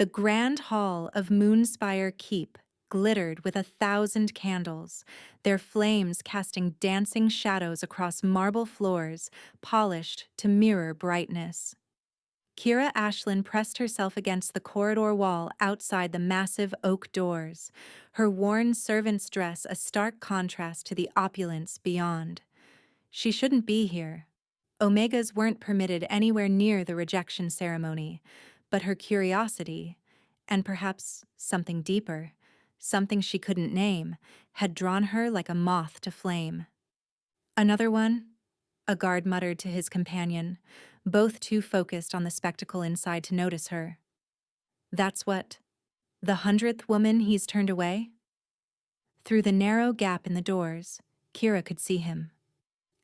The grand hall of Moonspire Keep glittered with 1,000 candles, their flames casting dancing shadows across marble floors, polished to mirror brightness. Kira Ashlyn pressed herself against the corridor wall outside the massive oak doors, her worn servant's dress a stark contrast to the opulence beyond. She shouldn't be here. Omegas weren't permitted anywhere near the rejection ceremony, but her curiosity, and perhaps something deeper, something she couldn't name, had drawn her like a moth to flame. "Another one?" a guard muttered to his companion, both too focused on the spectacle inside to notice her. "That's what? The 100th woman he's turned away?" Through the narrow gap in the doors, Kira could see him.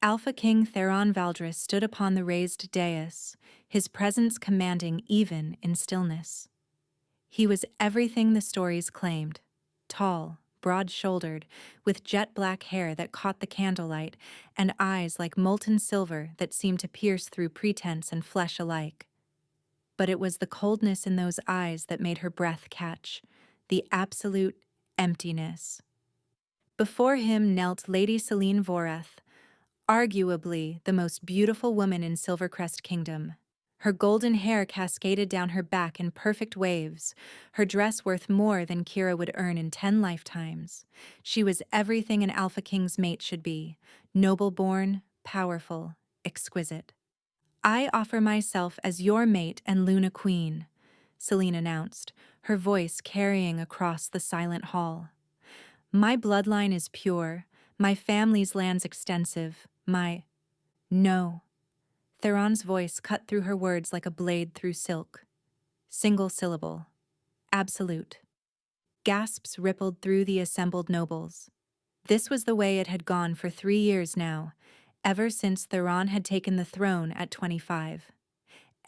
Alpha King Theron Valdris stood upon the raised dais, his presence commanding even in stillness. He was everything the stories claimed: tall, broad-shouldered, with jet-black hair that caught the candlelight, and eyes like molten silver that seemed to pierce through pretense and flesh alike. But it was the coldness in those eyes that made her breath catch, the absolute emptiness. Before him knelt Lady Selene Voreth, arguably the most beautiful woman in Silvercrest Kingdom. Her golden hair cascaded down her back in perfect waves, her dress worth more than Kira would earn in 10 lifetimes. She was everything an Alpha King's mate should be: noble-born, powerful, exquisite. "I offer myself as your mate and Luna Queen," Selene announced, her voice carrying across the silent hall. "My bloodline is pure, my family's land's extensive, my—" "No." Theron's voice cut through her words like a blade through silk. Single syllable. Absolute. Gasps rippled through the assembled nobles. This was the way it had gone for 3 years now, ever since Theron had taken the throne at 25.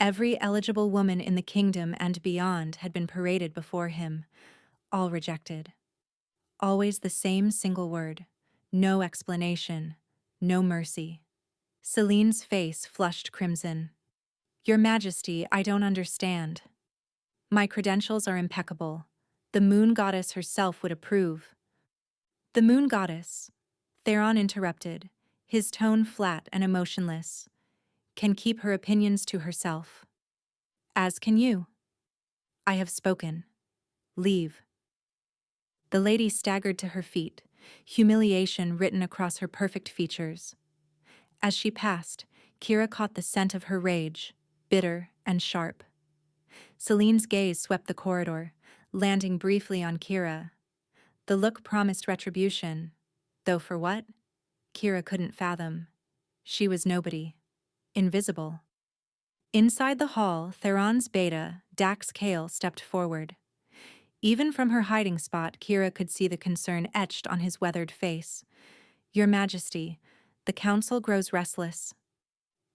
Every eligible woman in the kingdom and beyond had been paraded before him, all rejected. Always the same single word. No explanation. No mercy. Selene's face flushed crimson. "Your Majesty, I don't understand. My credentials are impeccable. The Moon Goddess herself would approve." "The Moon Goddess," Theron interrupted, his tone flat and emotionless, "can keep her opinions to herself. As can you. I have spoken. Leave." The lady staggered to her feet, humiliation written across her perfect features. As she passed, Kira caught the scent of her rage, bitter and sharp. Selene's gaze swept the corridor, landing briefly on Kira. The look promised retribution, though for what? Kira couldn't fathom. She was nobody. Invisible. Inside the hall, Theron's beta, Dax Kale, stepped forward. Even from her hiding spot, Kira could see the concern etched on his weathered face. "Your Majesty, the council grows restless.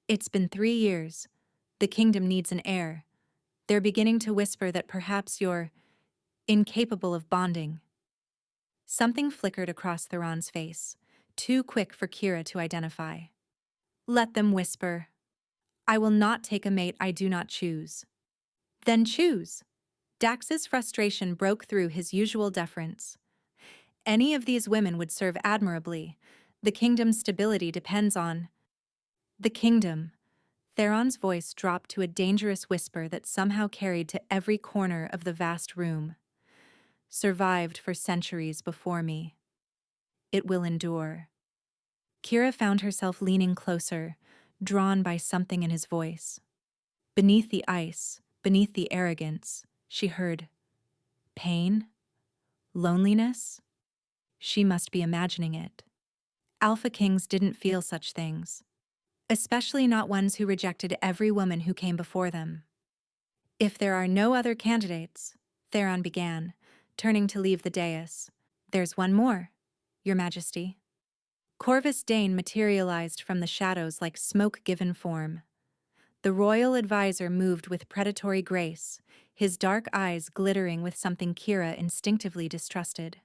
It's been 3 years. The kingdom needs an heir. They're beginning to whisper that perhaps you're incapable of bonding." Something flickered across Theron's face, too quick for Kira to identify. "Let them whisper. I will not take a mate I do not choose." "Then choose." Dax's frustration broke through his usual deference. "Any of these women would serve admirably. The kingdom's stability depends on—" "The kingdom." Theron's voice dropped to a dangerous whisper that somehow carried to every corner of the vast room. "Survived for centuries before me. It will endure." Kira found herself leaning closer, drawn by something in his voice. Beneath the ice, beneath the arrogance, she heard pain, loneliness. She must be imagining it. Alpha Kings didn't feel such things, especially not ones who rejected every woman who came before them. "If there are no other candidates," Theron began, turning to leave the dais, "there's one more, Your Majesty." Corvis Dane materialized from the shadows like smoke given form. The royal advisor moved with predatory grace, his dark eyes glittering with something Kira instinctively distrusted.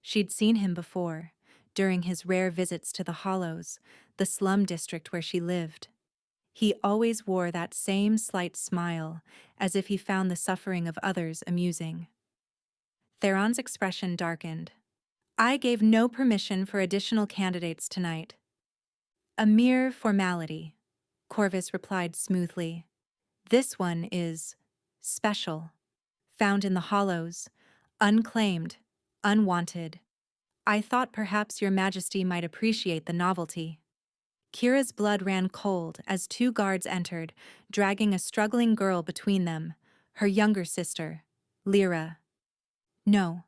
She'd seen him before, during his rare visits to the Hollows, the slum district where she lived. He always wore that same slight smile, as if he found the suffering of others amusing. Theron's expression darkened. I gave no permission for additional candidates tonight. A mere formality, Corvis replied smoothly. This one is special, found in the hollows, unclaimed, unwanted. I thought perhaps your majesty might appreciate the novelty. Kira's blood ran cold as two guards entered, dragging a struggling girl between them, her younger sister, Lyra. No,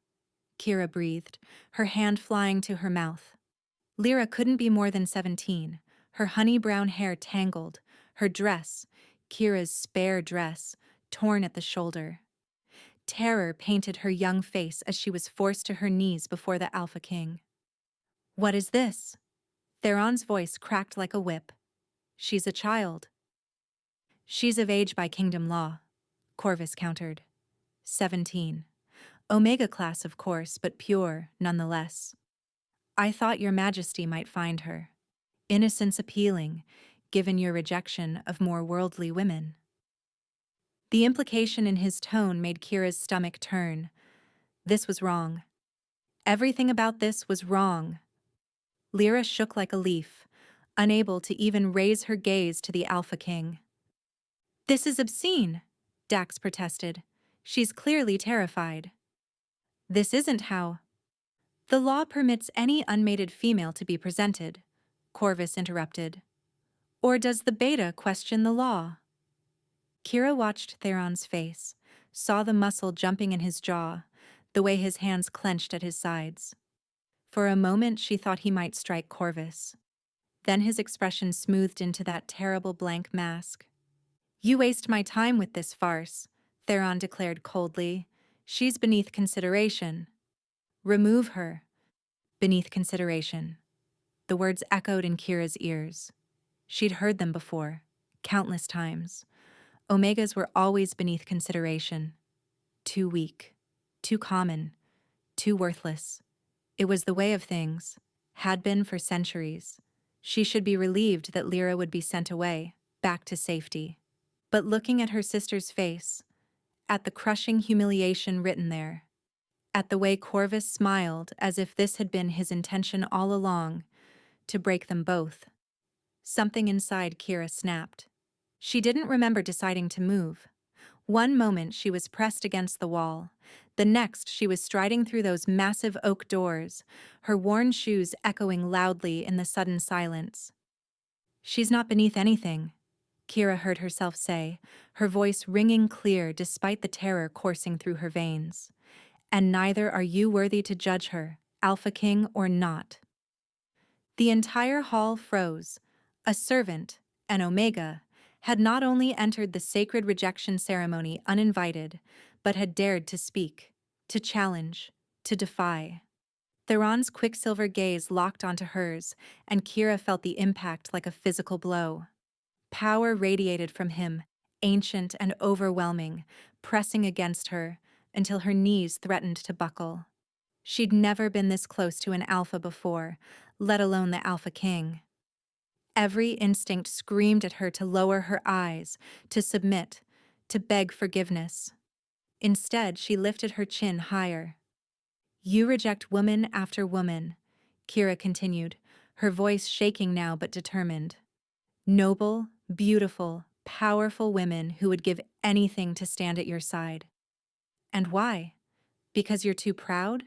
Kira breathed, her hand flying to her mouth. Lyra couldn't be more than 17, her honey-brown hair tangled, her dress, Kira's spare dress, torn at the shoulder. Terror painted her young face as she was forced to her knees before the Alpha King. What is this? Theron's voice cracked like a whip. She's a child. She's of age by kingdom law, Corvis countered. 17. Omega class, of course, but pure, nonetheless. I thought your majesty might find her. Innocence appealing, given your rejection of more worldly women. The implication in his tone made Kira's stomach turn. This was wrong. Everything about this was wrong. Lyra shook like a leaf, unable to even raise her gaze to the Alpha King. This is obscene, Dax protested. She's clearly terrified. This isn't how. The law permits any unmated female to be presented, Corvis interrupted. Or does the beta question the law? Kira watched Theron's face, saw the muscle jumping in his jaw, the way his hands clenched at his sides. For a moment she thought he might strike Corvis. Then his expression smoothed into that terrible blank mask. You waste my time with this farce, Theron declared coldly. She's beneath consideration. Remove her. Beneath consideration. The words echoed in Kira's ears. She'd heard them before, countless times. Omegas were always beneath consideration. Too weak, too common, too worthless. It was the way of things, had been for centuries. She should be relieved that Lyra would be sent away, back to safety. But looking at her sister's face, at the crushing humiliation written there, at the way Corvis smiled as if this had been his intention all along, to break them both, something inside Kira snapped. She didn't remember deciding to move. One moment she was pressed against the wall. The next she was striding through those massive oak doors, her worn shoes echoing loudly in the sudden silence. She's not beneath anything, Kira heard herself say, her voice ringing clear despite the terror coursing through her veins. And neither are you worthy to judge her, Alpha King or not. The entire hall froze. A servant, an Omega, had not only entered the sacred rejection ceremony uninvited, but had dared to speak, to challenge, to defy. Theron's quicksilver gaze locked onto hers, and Kira felt the impact like a physical blow. Power radiated from him, ancient and overwhelming, pressing against her until her knees threatened to buckle. She'd never been this close to an alpha before, let alone the Alpha King. Every instinct screamed at her to lower her eyes, to submit, to beg forgiveness. Instead, she lifted her chin higher. You reject woman after woman, Kira continued, her voice shaking now but determined. Noble, beautiful, powerful women who would give anything to stand at your side. And why? Because you're too proud?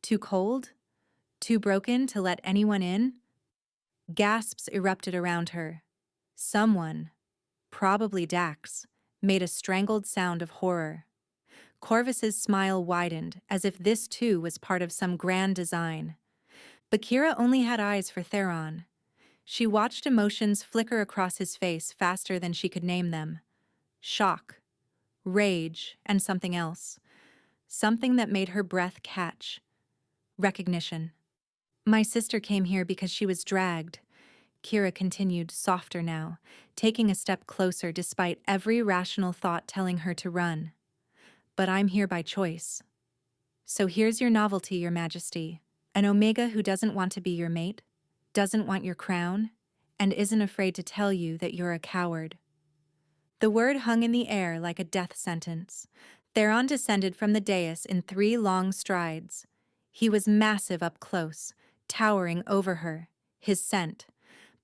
Too cold? Too broken to let anyone in? Gasps erupted around her. Someone, probably Dax, made a strangled sound of horror. Corvis's smile widened, as if this too was part of some grand design. But Kira only had eyes for Theron. She watched emotions flicker across his face faster than she could name them. Shock, rage, and something else. Something that made her breath catch. Recognition. My sister came here because she was dragged, Kira continued, softer now, taking a step closer despite every rational thought telling her to run. But I'm here by choice. So here's your novelty, Your Majesty. An Omega who doesn't want to be your mate, doesn't want your crown, and isn't afraid to tell you that you're a coward." The word hung in the air like a death sentence. Theron descended from the dais in 3 long strides. He was massive up close, towering over her, his scent,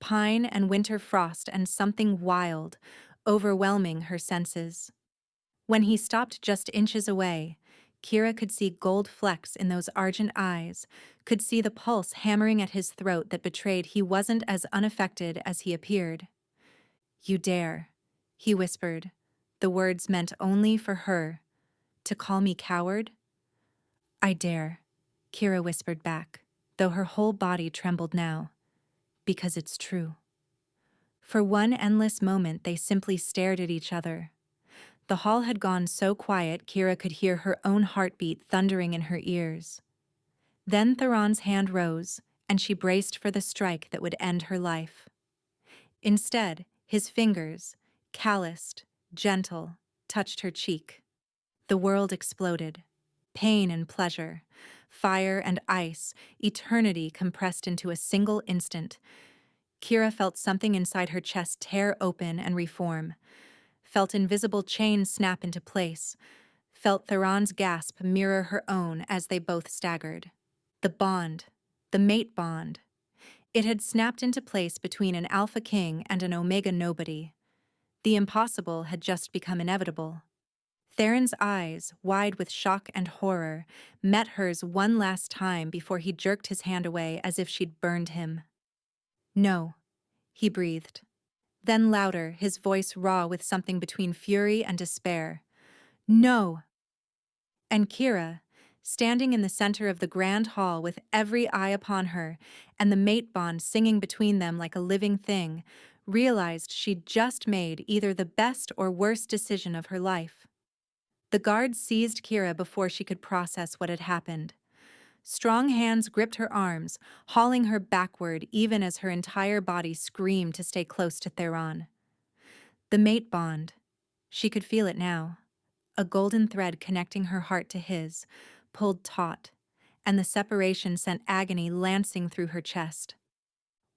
pine and winter frost and something wild, overwhelming her senses. When he stopped just inches away, Kira could see gold flecks in those argent eyes, could see the pulse hammering at his throat that betrayed he wasn't as unaffected as he appeared. "You dare," he whispered, the words meant only for her. "To call me coward?" "I dare," Kira whispered back, though her whole body trembled now. "Because it's true." For one endless moment they simply stared at each other. The hall had gone so quiet Kira could hear her own heartbeat thundering in her ears. Then Theron's hand rose, and she braced for the strike that would end her life. Instead, his fingers, calloused, gentle, touched her cheek. The world exploded. Pain and pleasure, fire and ice, eternity compressed into a single instant. Kira felt something inside her chest tear open and reform, felt invisible chains snap into place, felt Theron's gasp mirror her own as they both staggered. The bond, the mate bond. It had snapped into place between an alpha king and an omega nobody. The impossible had just become inevitable. Theron's eyes, wide with shock and horror, met hers one last time before he jerked his hand away as if she'd burned him. "No," he breathed. Then louder, his voice raw with something between fury and despair. "No!" And Kira, standing in the center of the grand hall with every eye upon her and the mate bond singing between them like a living thing, realized she'd just made either the best or worst decision of her life. The guards seized Kira before she could process what had happened. Strong hands gripped her arms, hauling her backward even as her entire body screamed to stay close to Theron. The mate bond. She could feel it now. A golden thread connecting her heart to his, pulled taut, and the separation sent agony lancing through her chest.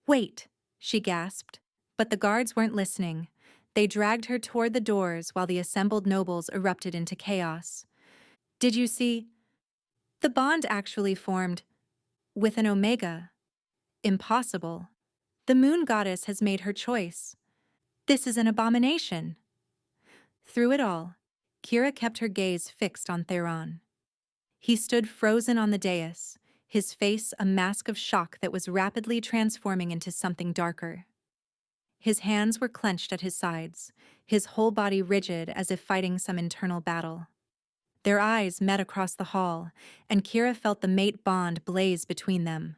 "Wait," she gasped, but the guards weren't listening. They dragged her toward the doors while the assembled nobles erupted into chaos. "Did you see? The bond actually formed with an omega. Impossible. The moon goddess has made her choice. This is an abomination." Through it all, Kira kept her gaze fixed on Theron. He stood frozen on the dais, his face a mask of shock that was rapidly transforming into something darker. His hands were clenched at his sides, his whole body rigid as if fighting some internal battle. Their eyes met across the hall, and Kira felt the mate bond blaze between them.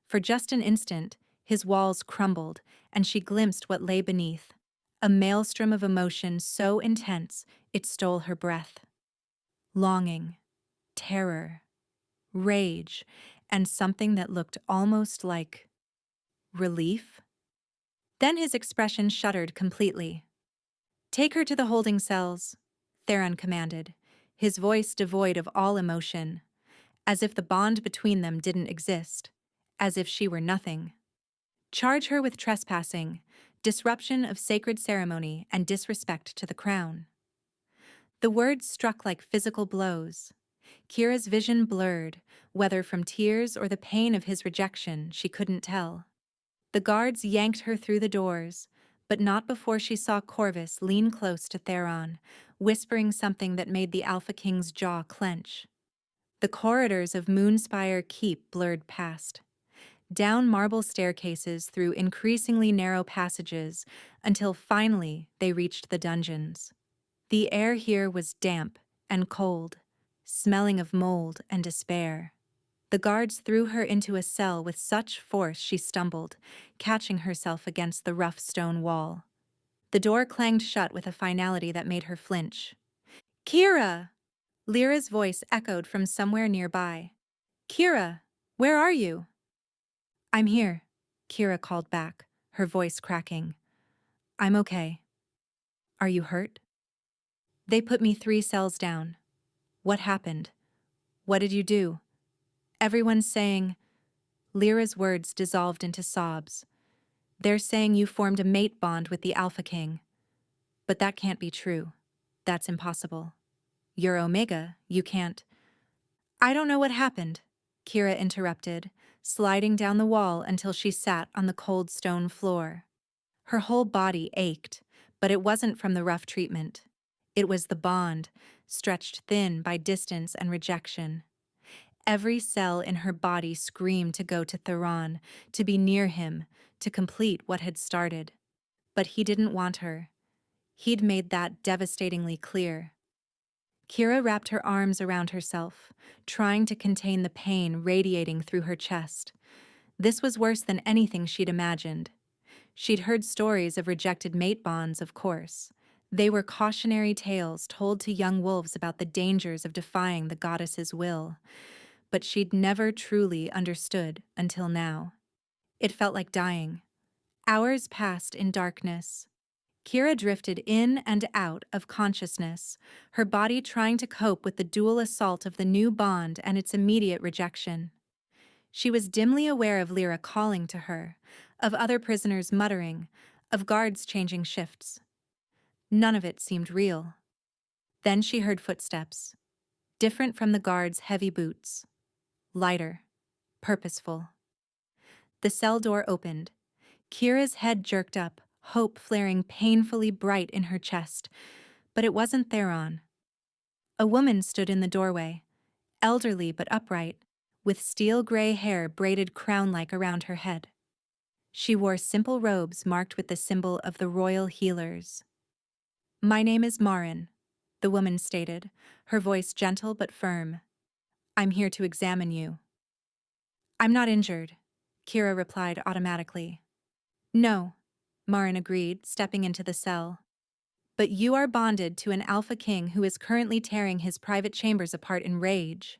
For just an instant, his walls crumbled, and she glimpsed what lay beneath, a maelstrom of emotion so intense it stole her breath. Longing, terror, rage, and something that looked almost like relief. Then his expression shuttered completely. "Take her to the holding cells," Theron commanded, his voice devoid of all emotion, as if the bond between them didn't exist, as if she were nothing. "Charge her with trespassing, disruption of sacred ceremony, and disrespect to the crown." The words struck like physical blows. Kira's vision blurred, whether from tears or the pain of his rejection, she couldn't tell. The guards yanked her through the doors, but not before she saw Corvis lean close to Theron, whispering something that made the Alpha King's jaw clench. The corridors of Moonspire Keep blurred past. Down marble staircases through increasingly narrow passages until finally they reached the dungeons. The air here was damp and cold, smelling of mold and despair. The guards threw her into a cell with such force she stumbled, catching herself against the rough stone wall. The door clanged shut with a finality that made her flinch. "Kira!" Lyra's voice echoed from somewhere nearby. "Kira, where are you?" "I'm here," Kira called back, her voice cracking. "I'm okay. Are you hurt?" "They put me 3 cells down. What happened? What did you do? Everyone's saying..." Lyra's words dissolved into sobs. They're saying you formed a mate bond with the Alpha King. But that can't be true. That's impossible. You're Omega, you can't. I don't know what happened, Kira interrupted, sliding down the wall until she sat on the cold stone floor. Her whole body ached, but it wasn't from the rough treatment. It was the bond, stretched thin by distance and rejection. Every cell in her body screamed to go to Theron, to be near him, to complete what had started. But he didn't want her. He'd made that devastatingly clear. Kira wrapped her arms around herself, trying to contain the pain radiating through her chest. This was worse than anything she'd imagined. She'd heard stories of rejected mate bonds, of course. They were cautionary tales told to young wolves about the dangers of defying the goddess's will. But she'd never truly understood until now. It felt like dying. Hours passed in darkness. Kira drifted in and out of consciousness, her body trying to cope with the dual assault of the new bond and its immediate rejection. She was dimly aware of Lyra calling to her, of other prisoners muttering, of guards changing shifts. None of it seemed real. Then she heard footsteps, different from the guards' heavy boots. Lighter, purposeful. The cell door opened. Kira's head jerked up, hope flaring painfully bright in her chest. But it wasn't Theron. A woman stood in the doorway, elderly but upright, with steel-gray hair braided crown-like around her head. She wore simple robes marked with the symbol of the royal healers. "My name is Marin," the woman stated, her voice gentle but firm. "I'm here to examine you." "I'm not injured," Kira replied automatically. "No," Marin agreed, stepping into the cell. "But you are bonded to an Alpha King who is currently tearing his private chambers apart in rage."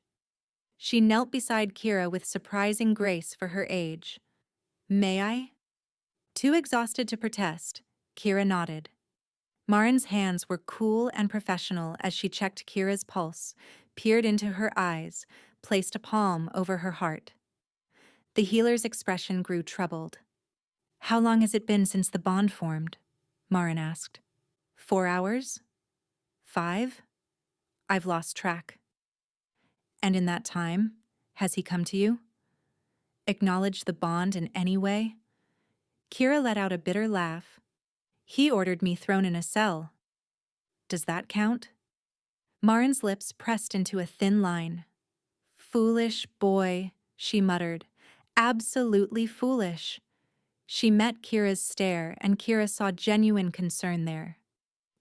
She knelt beside Kira with surprising grace for her age. "May I?" Too exhausted to protest, Kira nodded. Marin's hands were cool and professional as she checked Kira's pulse, peered into her eyes, placed a palm over her heart. The healer's expression grew troubled. "How long has it been since the bond formed?" Marin asked. 4 hours? 5? I've lost track. "And in that time, has he come to you? Acknowledged the bond in any way?" Kira let out a bitter laugh. "He ordered me thrown in a cell." "Does that count?" Marin's lips pressed into a thin line. "Foolish boy," she muttered. "Absolutely foolish." She met Kira's stare, and Kira saw genuine concern there.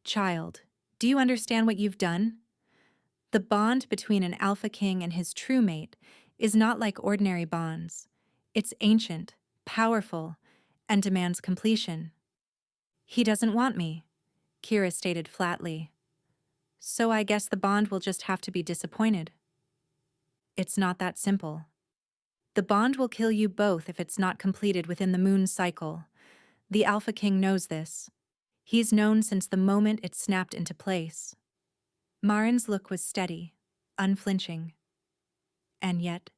"Child, do you understand what you've done? The bond between an Alpha King and his true mate is not like ordinary bonds. It's ancient, powerful, and demands completion." "He doesn't want me," Kira stated flatly. "So I guess the bond will just have to be disappointed." "It's not that simple. The bond will kill you both if it's not completed within the moon's cycle. The Alpha King knows this. He's known since the moment it snapped into place." Marin's look was steady, unflinching. "And yet,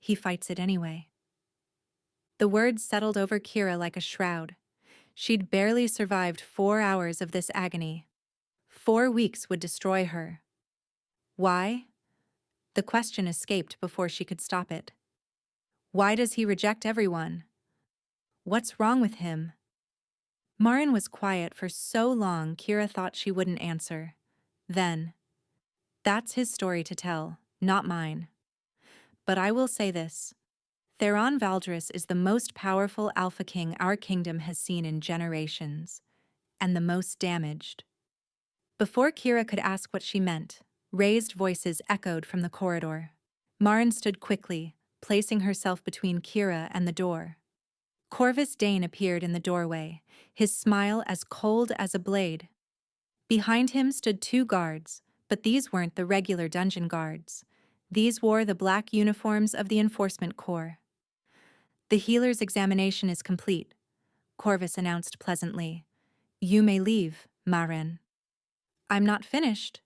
he fights it anyway." The words settled over Kira like a shroud. She'd barely survived 4 hours of this agony. 4 weeks would destroy her. Why? The question escaped before she could stop it. Why does he reject everyone? What's wrong with him? Marin was quiet for so long Kira thought she wouldn't answer. Then, "That's his story to tell, not mine. But I will say this. Theron Valdris is the most powerful Alpha King our kingdom has seen in generations, and the most damaged." Before Kira could ask what she meant, raised voices echoed from the corridor. Marin stood quickly, placing herself between Kira and the door. Corvis Dane appeared in the doorway, his smile as cold as a blade. Behind him stood 2 guards, but these weren't the regular dungeon guards. These wore the black uniforms of the enforcement corps. "The healer's examination is complete," Corvis announced pleasantly. "You may leave, Marin." "I'm not finished."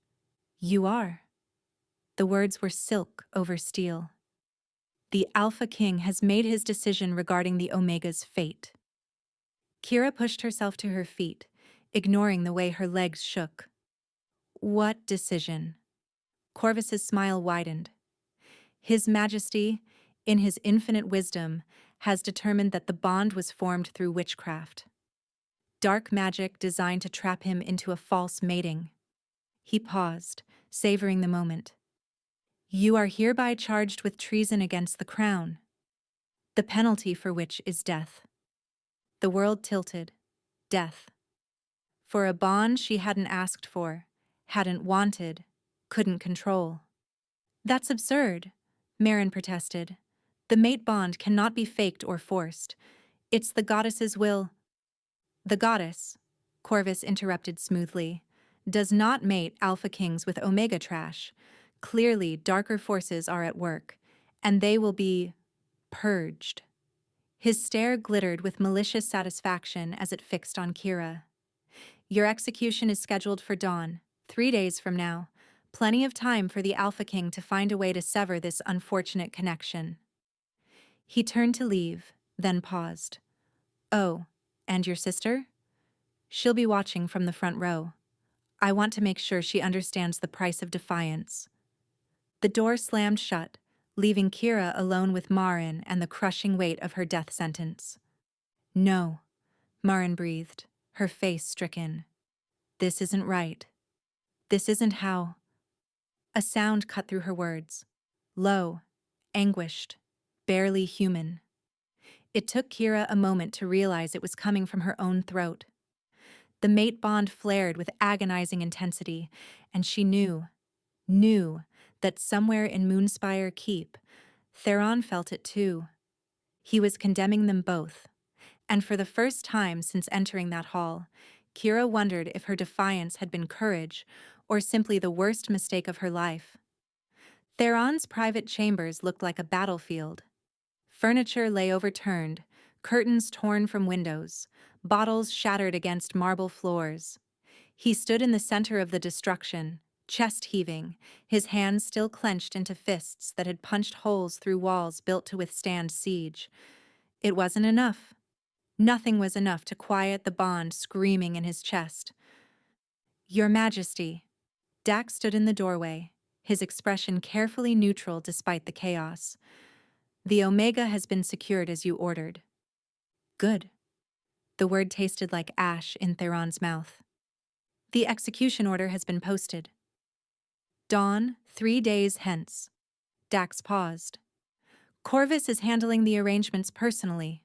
"You are." The words were silk over steel. "The Alpha King has made his decision regarding the Omega's fate." Kira pushed herself to her feet, ignoring the way her legs shook. What decision? Corvis's smile widened. His Majesty, in his infinite wisdom, has determined that the bond was formed through witchcraft. Dark magic designed to trap him into a false mating. He paused, savoring the moment. You are hereby charged with treason against the crown, the penalty for which is death. The world tilted. Death. For a bond she hadn't asked for, hadn't wanted, couldn't control. That's absurd, Marin protested. The mate bond cannot be faked or forced. It's the goddess's will. The goddess, Corvis interrupted smoothly, does not mate alpha kings with omega trash. Clearly, darker forces are at work, and they will be purged. His stare glittered with malicious satisfaction as it fixed on Kira. Your execution is scheduled for dawn, 3 days from now. Plenty of time for the Alpha King to find a way to sever this unfortunate connection. He turned to leave, then paused. Oh, and your sister? She'll be watching from the front row. I want to make sure she understands the price of defiance. The door slammed shut, leaving Kira alone with Marin and the crushing weight of her death sentence. No, Marin breathed, her face stricken. This isn't right. This isn't how. A sound cut through her words. Low, anguished, barely human. It took Kira a moment to realize it was coming from her own throat. The mate bond flared with agonizing intensity, and she knew that somewhere in Moonspire Keep, Theron felt it too. He was condemning them both, and for the first time since entering that hall, Kira wondered if her defiance had been courage or simply the worst mistake of her life. Theron's private chambers looked like a battlefield. Furniture lay overturned, curtains torn from windows, bottles shattered against marble floors. He stood in the center of the destruction, chest heaving, his hands still clenched into fists that had punched holes through walls built to withstand siege. It wasn't enough. Nothing was enough to quiet the bond screaming in his chest. Your Majesty. Dax stood in the doorway, his expression carefully neutral despite the chaos. The Omega has been secured as you ordered. Good. The word tasted like ash in Theron's mouth. The execution order has been posted. Dawn, 3 days hence. Dax paused. Corvis is handling the arrangements personally.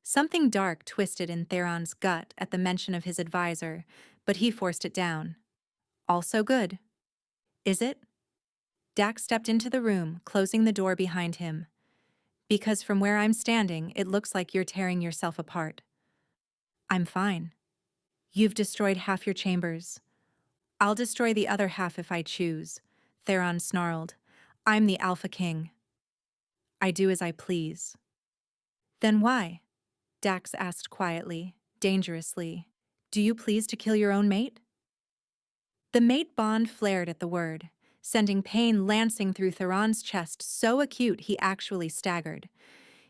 Something dark twisted in Theron's gut at the mention of his advisor, but he forced it down. Also good. Is it? Dax stepped into the room, closing the door behind him. Because from where I'm standing, it looks like you're tearing yourself apart. I'm fine. You've destroyed half your chambers. I'll destroy the other half if I choose, Theron snarled. I'm the Alpha King. I do as I please. Then why? Dax asked quietly, dangerously. Do you please to kill your own mate? The mate bond flared at the word, sending pain lancing through Theron's chest so acute he actually staggered.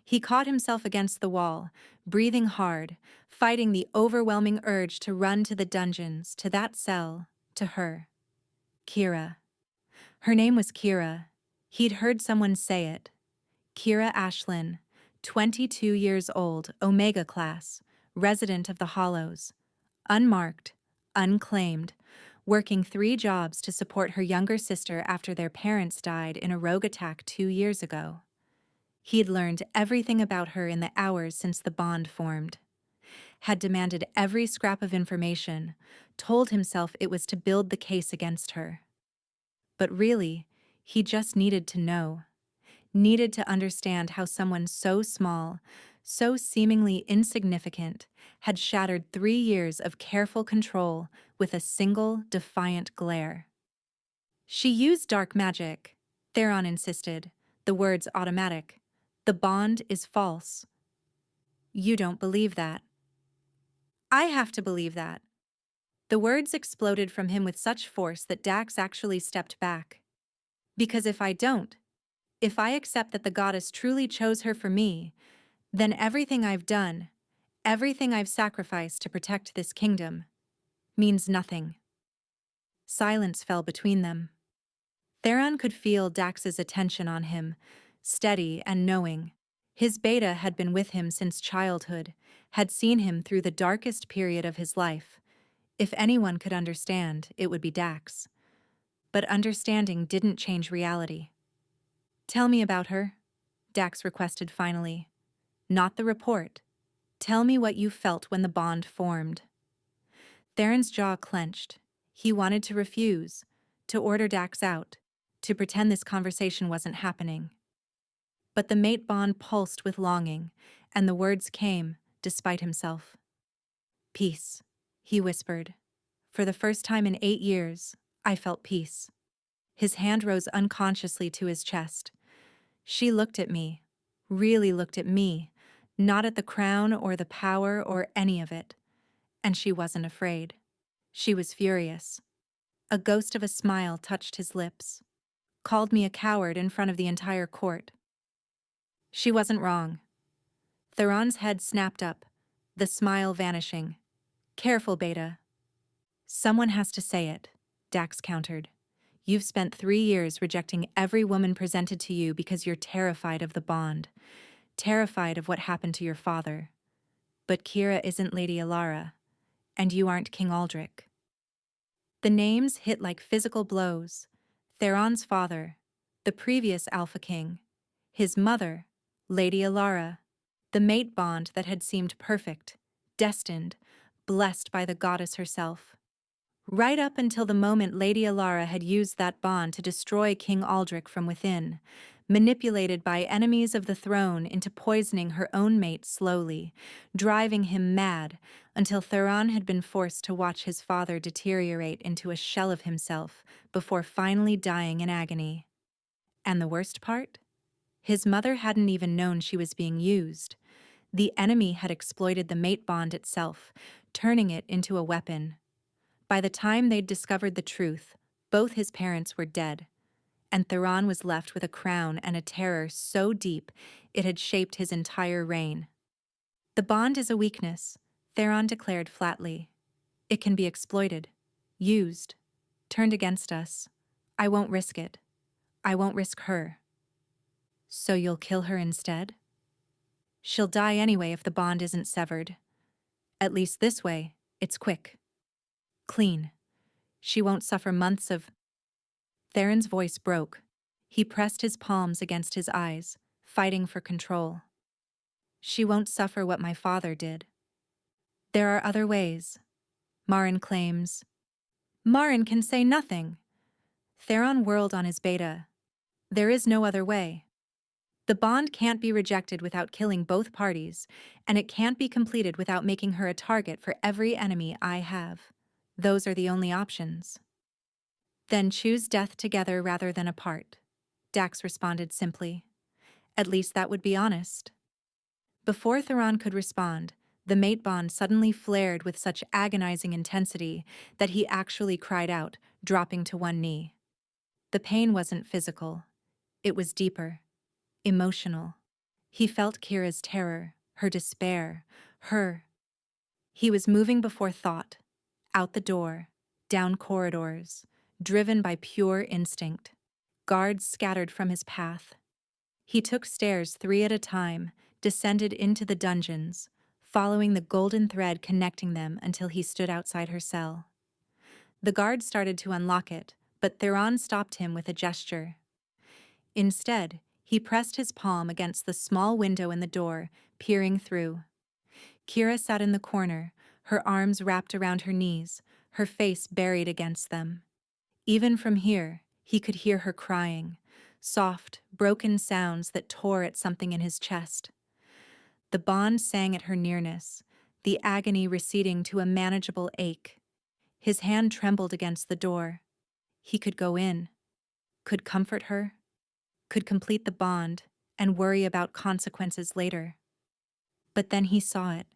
He caught himself against the wall, breathing hard, fighting the overwhelming urge to run to the dungeons, to that cell, to her. Kira. Her name was Kira. He'd heard someone say it. Kira Ashlyn, 22 years old, Omega class, resident of the Hollows. Unmarked, unclaimed, working 3 jobs to support her younger sister after their parents died in a rogue attack 2 years ago. He'd learned everything about her in the hours since the bond formed. Had demanded every scrap of information, told himself it was to build the case against her. But really, he just needed to know. Needed to understand how someone so small, so seemingly insignificant, had shattered 3 years of careful control with a single defiant glare. She used dark magic, Theron insisted, the words automatic. The bond is false. You don't believe that. I have to believe that. The words exploded from him with such force that Dax actually stepped back. Because if I don't, if I accept that the goddess truly chose her for me, then everything I've done, Everything I've sacrificed to protect this kingdom means nothing. Silence fell between them. Theron could feel Dax's attention on him, steady and knowing. His beta had been with him since childhood, had seen him through the darkest period of his life. If anyone could understand, it would be Dax. But understanding didn't change reality. "Tell me about her," Dax requested finally. "Not the report. Tell me what you felt when the bond formed." Theron's jaw clenched. He wanted to refuse, to order Dax out, to pretend this conversation wasn't happening. But the mate bond pulsed with longing, and the words came, despite himself. "Peace," he whispered. "For the first time in 8 years, I felt peace." His hand rose unconsciously to his chest. She looked at me, really looked at me, not at the crown or the power or any of it. And she wasn't afraid. She was furious. A ghost of a smile touched his lips. Called me a coward in front of the entire court. She wasn't wrong. Theron's head snapped up, the smile vanishing. "Careful, Beta." "Someone has to say it," Dax countered. "You've spent 3 years rejecting every woman presented to you because you're terrified of the bond, terrified of what happened to your father. But Kira isn't Lady Alara, and you aren't King Aldrich." The names hit like physical blows. Theron's father, the previous Alpha King, his mother, Lady Alara, the mate bond that had seemed perfect, destined, blessed by the goddess herself. Right up until the moment Lady Alara had used that bond to destroy King Aldrich from within, manipulated by enemies of the throne into poisoning her own mate slowly, driving him mad until Theron had been forced to watch his father deteriorate into a shell of himself before finally dying in agony. And the worst part? His mother hadn't even known she was being used. The enemy had exploited the mate bond itself, turning it into a weapon. By the time they'd discovered the truth, both his parents were dead, and Theron was left with a crown and a terror so deep it had shaped his entire reign. "The bond is a weakness," Theron declared flatly. "It can be exploited, used, turned against us. I won't risk it. I won't risk her." "So you'll kill her instead?" "She'll die anyway if the bond isn't severed. At least this way, it's quick. Clean. She won't suffer months of—" Theron's voice broke. He pressed his palms against his eyes, fighting for control. "She won't suffer what my father did. There are other ways," Marin claims. "Marin can say nothing." Theron whirled on his beta. "There is no other way. The bond can't be rejected without killing both parties, and it can't be completed without making her a target for every enemy I have. Those are the only options." "Then choose death together rather than apart," Dax responded simply. "At least that would be honest." Before Theron could respond, the mate bond suddenly flared with such agonizing intensity that he actually cried out, dropping to one knee. The pain wasn't physical. It was deeper, emotional. He felt Kira's terror, her despair, her. He was moving before thought, out the door, down corridors, driven by pure instinct. Guards scattered from his path. He took stairs 3 at a time, descended into the dungeons, following the golden thread connecting them until he stood outside her cell. The guard started to unlock it, but Theron stopped him with a gesture. Instead, he pressed his palm against the small window in the door, peering through. Kira sat in the corner, her arms wrapped around her knees, her face buried against them. Even from here, he could hear her crying, soft, broken sounds that tore at something in his chest. The bond sang at her nearness, the agony receding to a manageable ache. His hand trembled against the door. He could go in, could comfort her, could complete the bond and worry about consequences later. But then he saw it,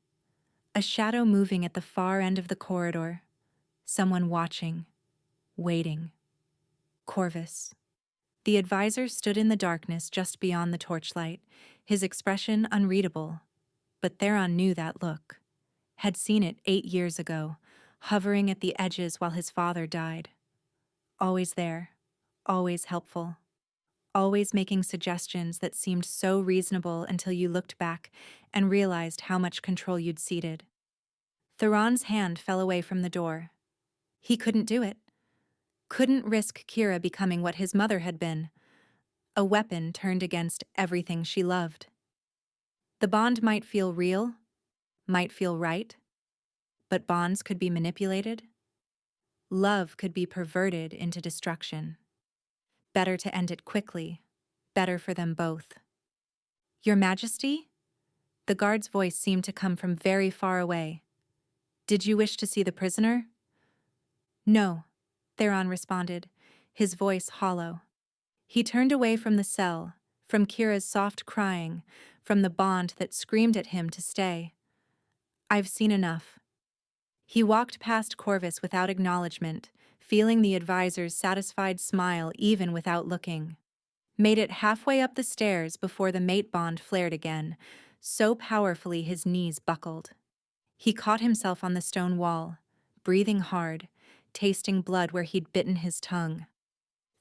a shadow moving at the far end of the corridor, someone watching, waiting. Corvis. The advisor stood in the darkness just beyond the torchlight, his expression unreadable. but Theron knew that look. Had seen it 8 years ago, hovering at the edges while his father died. Always there, always helpful, always making suggestions that seemed so reasonable until you looked back and realized how much control you'd ceded. Theron's hand fell away from the door. He couldn't do it. Couldn't risk Kira becoming what his mother had been, a weapon turned against everything she loved. The bond might feel real, might feel right, but bonds could be manipulated. Love could be perverted into destruction. Better to end it quickly, better for them both. Your Majesty? The guard's voice seemed to come from very far away. Did you wish to see the prisoner? No, Theron responded, his voice hollow. He turned away from the cell, from Kira's soft crying, from the bond that screamed at him to stay. I've seen enough. He walked past Corvis without acknowledgement, feeling the advisor's satisfied smile even without looking. Made it halfway up the stairs before the mate bond flared again, so powerfully his knees buckled. He caught himself on the stone wall, breathing hard, tasting blood where he'd bitten his tongue.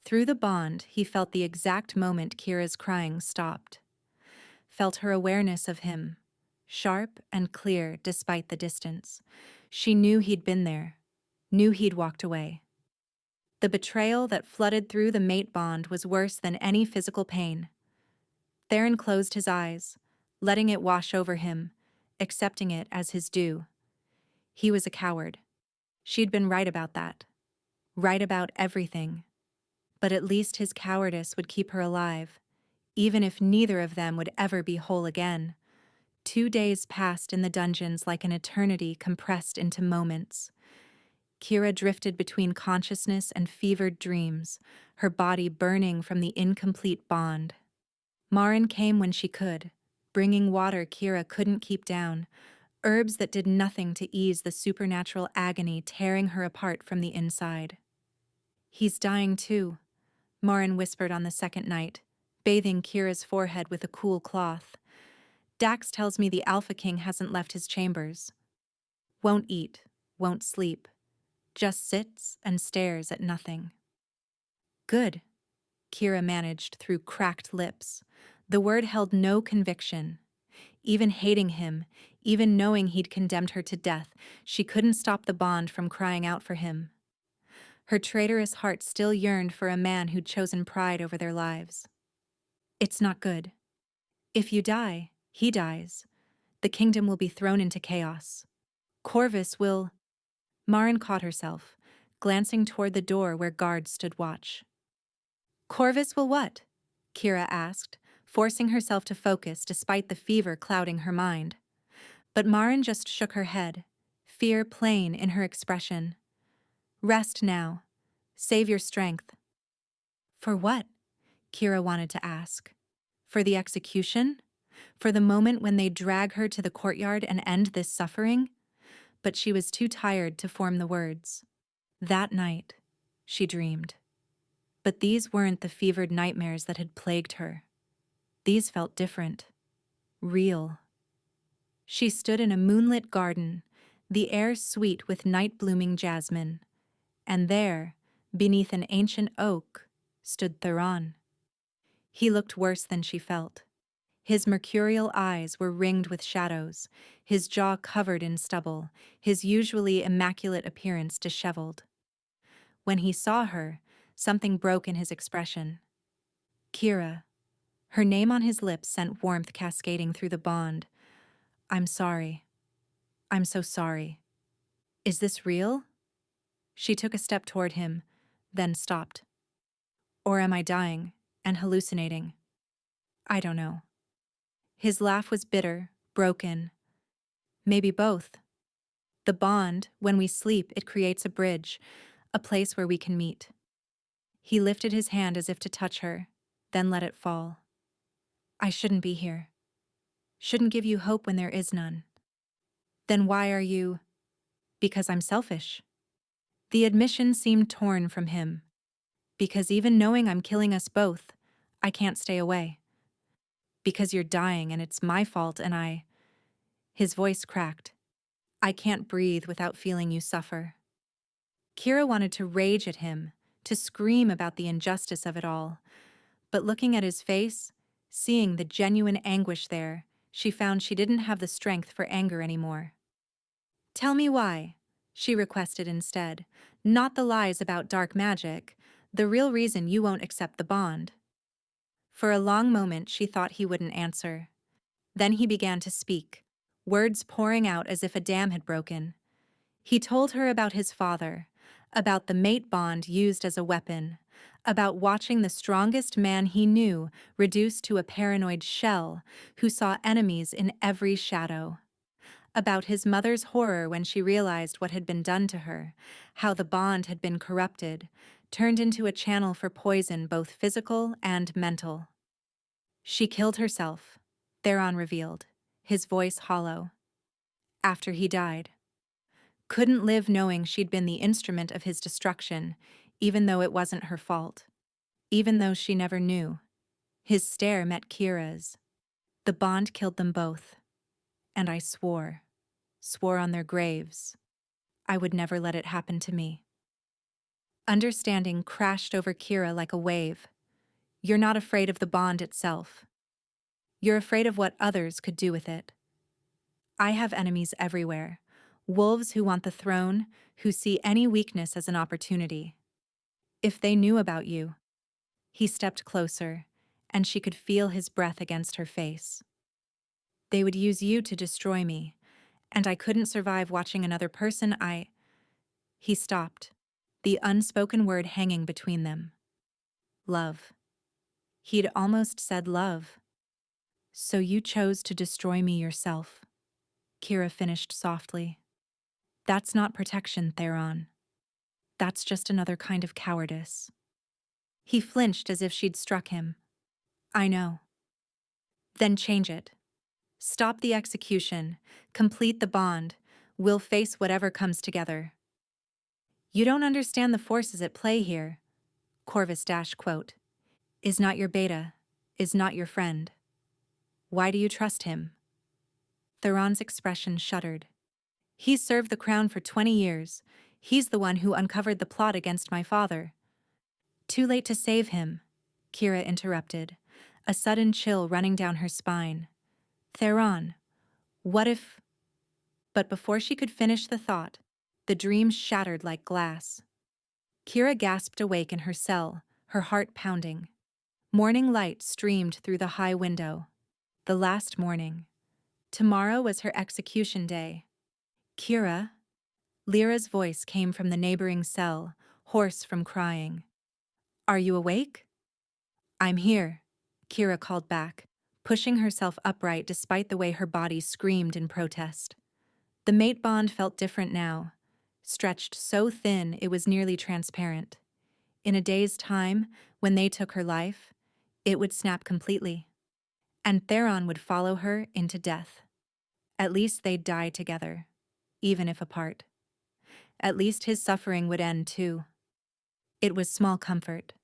Through the bond, he felt the exact moment Kira's crying stopped. Felt her awareness of him, sharp and clear despite the distance. She knew he'd been there, knew he'd walked away. The betrayal that flooded through the mate bond was worse than any physical pain. Theron closed his eyes, letting it wash over him, accepting it as his due. He was a coward. She'd been right about that. Right about everything. But at least his cowardice would keep her alive, even if neither of them would ever be whole again. 2 days passed in the dungeons like an eternity compressed into moments. Kira drifted between consciousness and fevered dreams, her body burning from the incomplete bond. Marin came when she could, bringing water Kira couldn't keep down, herbs that did nothing to ease the supernatural agony tearing her apart from the inside. He's dying too, Marin whispered on the second night, bathing Kira's forehead with a cool cloth. Dax tells me the Alpha King hasn't left his chambers. Won't eat, won't sleep. Just sits and stares at nothing. Good, Kira managed through cracked lips. The word held no conviction. Even hating him, even knowing he'd condemned her to death, she couldn't stop the bond from crying out for him. Her traitorous heart still yearned for a man who'd chosen pride over their lives. It's not good. If you die, he dies. The kingdom will be thrown into chaos. Corvis will... Marin caught herself, glancing toward the door where guards stood watch. Corvis will what? Kira asked, forcing herself to focus despite the fever clouding her mind. But Marin just shook her head, fear plain in her expression. Rest now. Save your strength. For what? Kira wanted to ask. For the execution? For the moment when they drag her to the courtyard and end this suffering? But she was too tired to form the words. That night, she dreamed. But these weren't the fevered nightmares that had plagued her. These felt different. Real. She stood in a moonlit garden, the air sweet with night-blooming jasmine. And there, beneath an ancient oak, stood Theron. He looked worse than she felt. His mercurial eyes were ringed with shadows, his jaw covered in stubble, his usually immaculate appearance disheveled. When he saw her, something broke in his expression. Kira. Her name on his lips sent warmth cascading through the bond. I'm sorry. I'm so sorry. Is this real? She took a step toward him, then stopped. Or am I dying and hallucinating? I don't know. His laugh was bitter, broken. Maybe both. The bond, when we sleep, it creates a bridge, a place where we can meet. He lifted his hand as if to touch her, then let it fall. I shouldn't be here. Shouldn't give you hope when there is none. Then why are you... Because I'm selfish. The admission seemed torn from him. Because even knowing I'm killing us both, I can't stay away. Because you're dying and it's my fault and His voice cracked. I can't breathe without feeling you suffer. Kira wanted to rage at him, to scream about the injustice of it all. But looking at his face, seeing the genuine anguish there, she found she didn't have the strength for anger anymore. Tell me why, she requested instead. Not the lies about dark magic, the real reason you won't accept the bond. For a long moment she thought he wouldn't answer. Then he began to speak, words pouring out as if a dam had broken. He told her about his father, about the mate bond used as a weapon, about watching the strongest man he knew reduced to a paranoid shell who saw enemies in every shadow, about his mother's horror when she realized what had been done to her, how the bond had been corrupted, turned into a channel for poison both physical and mental. She killed herself, Theron revealed, his voice hollow. After he died. Couldn't live knowing she'd been the instrument of his destruction, even though it wasn't her fault. Even though she never knew. His stare met Kira's. The bond killed them both. And I swore on their graves, I would never let it happen to me. Understanding crashed over Kira like a wave. You're not afraid of the bond itself. You're afraid of what others could do with it. I have enemies everywhere. Wolves who want the throne, who see any weakness as an opportunity. If they knew about you. He stepped closer, and she could feel his breath against her face. They would use you to destroy me, and I couldn't survive watching another person He stopped, the unspoken word hanging between them. Love. He'd almost said love. So you chose to destroy me yourself, Kira finished softly. That's not protection, Theron. That's just another kind of cowardice. He flinched as if she'd struck him. I know. Then change it. Stop the execution. Complete the bond. We'll face whatever comes together. You don't understand the forces at play here. Corvis quote. Is not your beta. Is not your friend. Why do you trust him? Theron's expression shuddered. He served the crown for 20 years. He's the one who uncovered the plot against my father. Too late to save him, Kira interrupted, a sudden chill running down her spine. Theron, what if... But before she could finish the thought, the dream shattered like glass. Kira gasped awake in her cell, her heart pounding. Morning light streamed through the high window. The last morning. Tomorrow was her execution day. Kira? Lyra's voice came from the neighboring cell, hoarse from crying. Are you awake? I'm here, Kira called back, pushing herself upright despite the way her body screamed in protest. The mate bond felt different now, stretched so thin it was nearly transparent. In a day's time, when they took her life, it would snap completely. And Theron would follow her into death. At least they'd die together, even if apart. At least his suffering would end too. It was small comfort,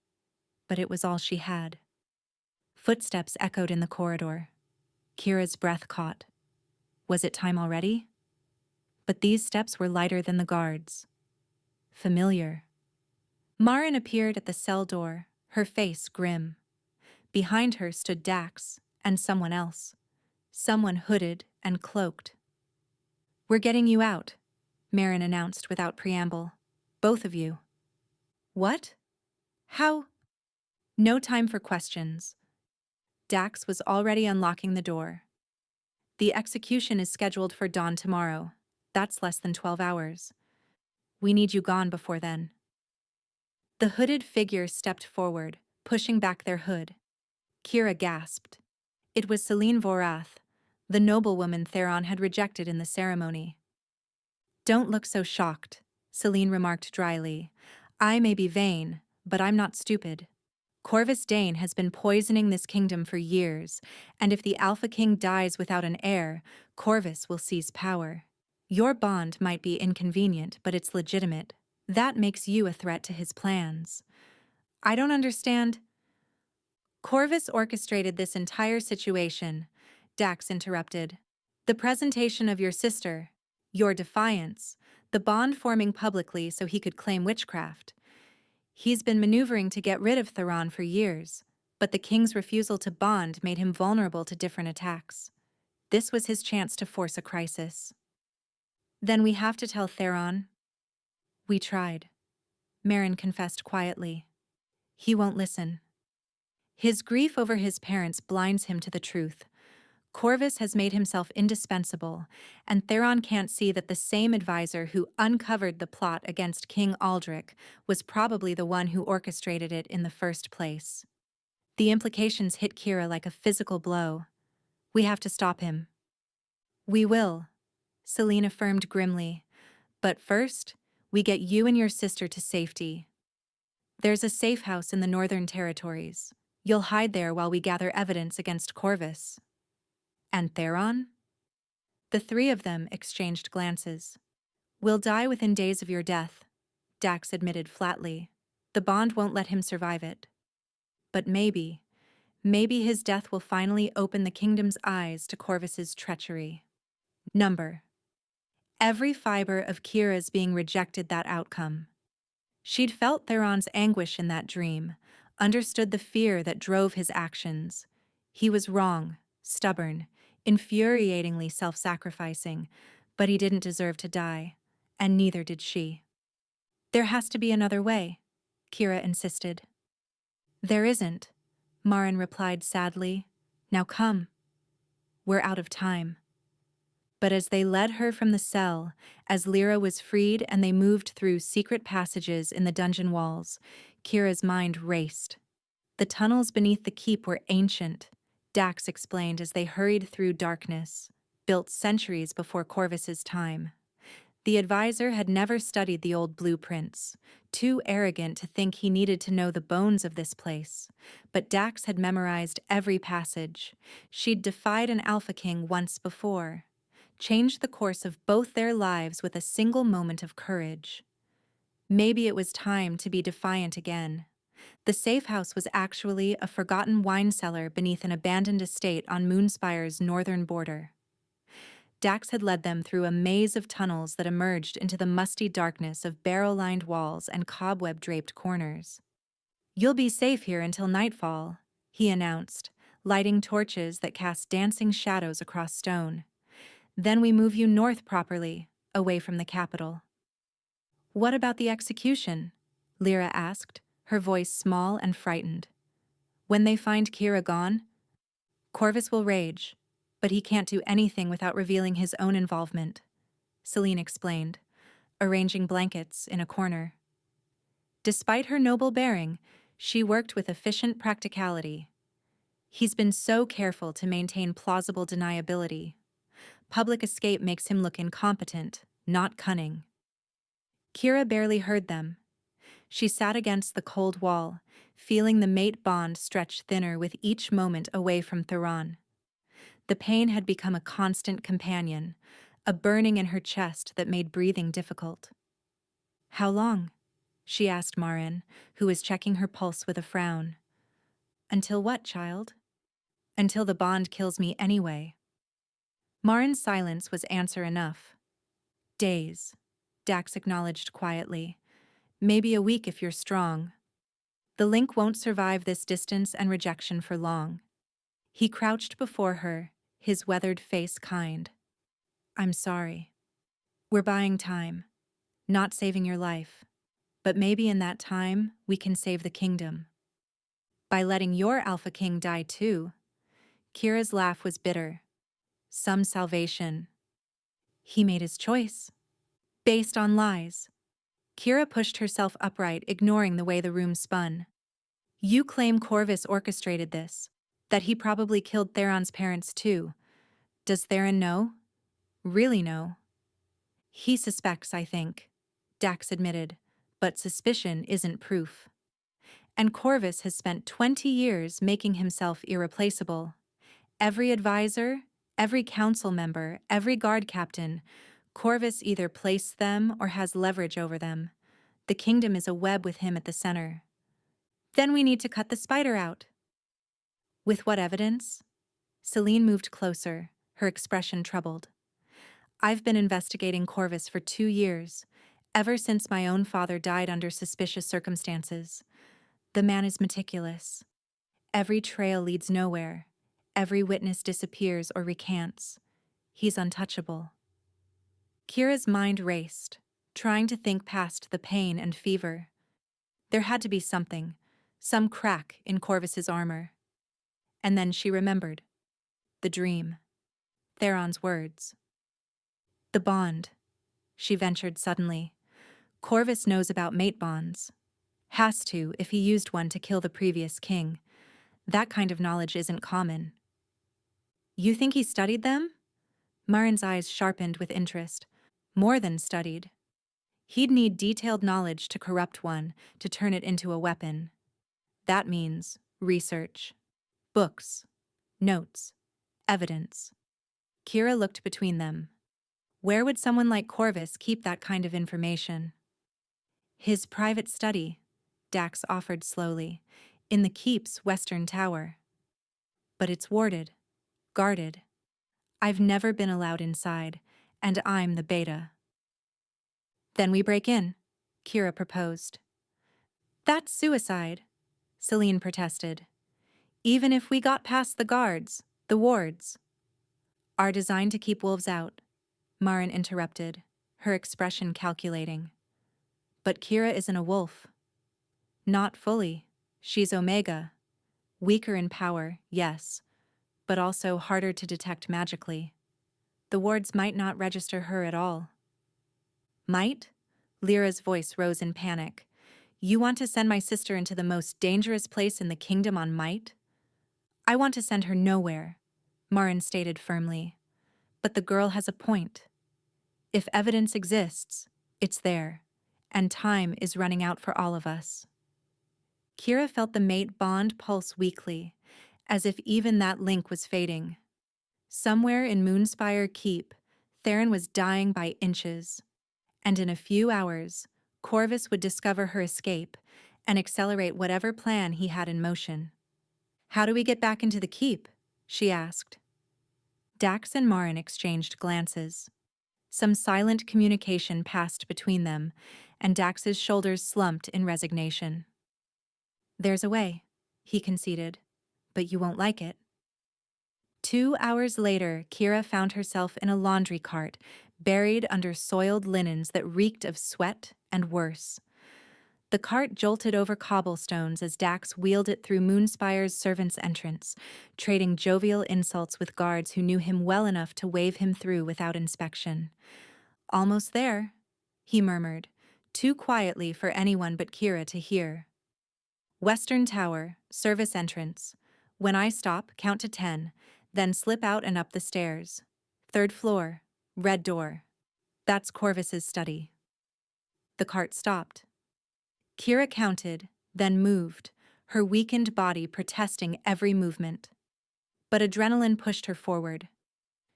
but it was all she had. Footsteps echoed in the corridor. Kira's breath caught. Was it time already? But these steps were lighter than the guards. Familiar. Marin appeared at the cell door, her face grim. Behind her stood Dax and someone else. Someone hooded and cloaked. We're getting you out, Marin announced without preamble. Both of you. What? How? No time for questions. Dax was already unlocking the door. The execution is scheduled for dawn tomorrow. That's less than 12 hours. We need you gone before then. The hooded figure stepped forward, pushing back their hood. Kira gasped. It was Celine Vorath, the noblewoman Theron had rejected in the ceremony. Don't look so shocked, Celine remarked dryly. I may be vain, but I'm not stupid. Corvis Dane has been poisoning this kingdom for years, and if the Alpha King dies without an heir, Corvis will seize power. Your bond might be inconvenient, but it's legitimate. That makes you a threat to his plans. I don't understand. Corvis orchestrated this entire situation, Dax interrupted. The presentation of your sister, your defiance, the bond forming publicly so he could claim witchcraft. He's been maneuvering to get rid of Theron for years, but the king's refusal to bond made him vulnerable to different attacks. This was his chance to force a crisis. Then we have to tell Theron. We tried, Marin confessed quietly. He won't listen. His grief over his parents blinds him to the truth. Corvis has made himself indispensable, and Theron can't see that the same advisor who uncovered the plot against King Aldrich was probably the one who orchestrated it in the first place. The implications hit Kira like a physical blow. We have to stop him. We will, Celine affirmed grimly. But first, we get you and your sister to safety. There's a safe house in the Northern Territories. You'll hide there while we gather evidence against Corvis. And Theron? The three of them exchanged glances. We'll die within days of your death, Dax admitted flatly. The bond won't let him survive it. But maybe his death will finally open the kingdom's eyes to Corvis's treachery. Number. Every fiber of Kira's being rejected that outcome. She'd felt Theron's anguish in that dream, understood the fear that drove his actions. He was wrong, stubborn, infuriatingly self-sacrificing, but he didn't deserve to die, and neither did she. There has to be another way, Kira insisted. There isn't, Marin replied sadly. Now come. We're out of time. But as they led her from the cell, as Lyra was freed and they moved through secret passages in the dungeon walls, Kira's mind raced. The tunnels beneath the keep were ancient, Dax explained as they hurried through darkness, built centuries before Corvis's time. The advisor had never studied the old blueprints, too arrogant to think he needed to know the bones of this place. But Dax had memorized every passage. She'd defied an Alpha King once before. Changed the course of both their lives with a single moment of courage. Maybe it was time to be defiant again. The safe house was actually a forgotten wine cellar beneath an abandoned estate on Moonspire's northern border. Dax had led them through a maze of tunnels that emerged into the musty darkness of barrel-lined walls and cobweb-draped corners. You'll be safe here until nightfall, he announced, lighting torches that cast dancing shadows across stone. Then we move you north properly, away from the capital. What about the execution? Lyra asked, her voice small and frightened. When they find Kira gone, Corvis will rage, but he can't do anything without revealing his own involvement, Celine explained, arranging blankets in a corner. Despite her noble bearing, she worked with efficient practicality. He's been so careful to maintain plausible deniability. Public escape makes him look incompetent, not cunning. Kira barely heard them. She sat against the cold wall, feeling the mate bond stretch thinner with each moment away from Theron. The pain had become a constant companion, a burning in her chest that made breathing difficult. How long? She asked Marin, who was checking her pulse with a frown. Until what, child? Until the bond kills me anyway. Marin's silence was answer enough. Days, Dax acknowledged quietly. Maybe a week if you're strong. The link won't survive this distance and rejection for long. He crouched before her, his weathered face kind. I'm sorry. We're buying time, not saving your life. But maybe in that time, we can save the kingdom. By letting your Alpha King die too. Kira's laugh was bitter. Some salvation. He made his choice. Based on lies. Kira pushed herself upright, ignoring the way the room spun. You claim Corvis orchestrated this, that he probably killed Theron's parents too. Does Theron know? Really know? He suspects, I think, Dax admitted, but suspicion isn't proof. And Corvis has spent 20 years making himself irreplaceable. Every advisor, every council member, every guard captain, Corvis either placed them or has leverage over them. The kingdom is a web with him at the center. Then we need to cut the spider out. With what evidence? Celine moved closer, her expression troubled. "I've been investigating Corvis for 2 years, ever since my own father died under suspicious circumstances. The man is meticulous. Every trail leads nowhere. Every witness disappears or recants. He's untouchable." Kira's mind raced, trying to think past the pain and fever. There had to be something, some crack in Corvis's armor. And then she remembered. The dream. Theron's words. "The bond," she ventured suddenly. "Corvis knows about mate bonds. Has to if he used one to kill the previous king. That kind of knowledge isn't common." "You think he studied them?" Marin's eyes sharpened with interest. "More than studied. He'd need detailed knowledge to corrupt one, to turn it into a weapon. That means research. Books. Notes. Evidence." Kira looked between them. Where would someone like Corvis keep that kind of information? "His private study," Dax offered slowly, "in the keep's western tower. But it's warded, guarded. I've never been allowed inside, and I'm the beta." "Then we break in," Kira proposed. "That's suicide," Celine protested. "Even if we got past the guards, the wards." "Are designed to keep wolves out," Marin interrupted, her expression calculating. "But Kira isn't a wolf." "Not fully. She's Omega. Weaker in power, yes, but also harder to detect magically. The wards might not register her at all." "Might?" Lyra's voice rose in panic. "You want to send my sister into the most dangerous place in the kingdom on might?" "I want to send her nowhere," Marin stated firmly. "But the girl has a point. If evidence exists, it's there, and time is running out for all of us." Kira felt the mate bond pulse weakly, as if even that link was fading. Somewhere in Moonspire Keep, Theron was dying by inches, and in a few hours, Corvis would discover her escape and accelerate whatever plan he had in motion. "How do we get back into the keep?" she asked. Dax and Marin exchanged glances. Some silent communication passed between them, and Dax's shoulders slumped in resignation. "There's a way," he conceded, "but you won't like it." 2 hours later, Kira found herself in a laundry cart, buried under soiled linens that reeked of sweat and worse. The cart jolted over cobblestones as Dax wheeled it through Moonspire's servants' entrance, trading jovial insults with guards who knew him well enough to wave him through without inspection. "Almost there," he murmured, too quietly for anyone but Kira to hear. "Western Tower, service entrance. When I stop, count to 10, then slip out and up the stairs. 3rd floor, red door. That's Corvis's study." The cart stopped. Kira counted, then moved, her weakened body protesting every movement. But adrenaline pushed her forward.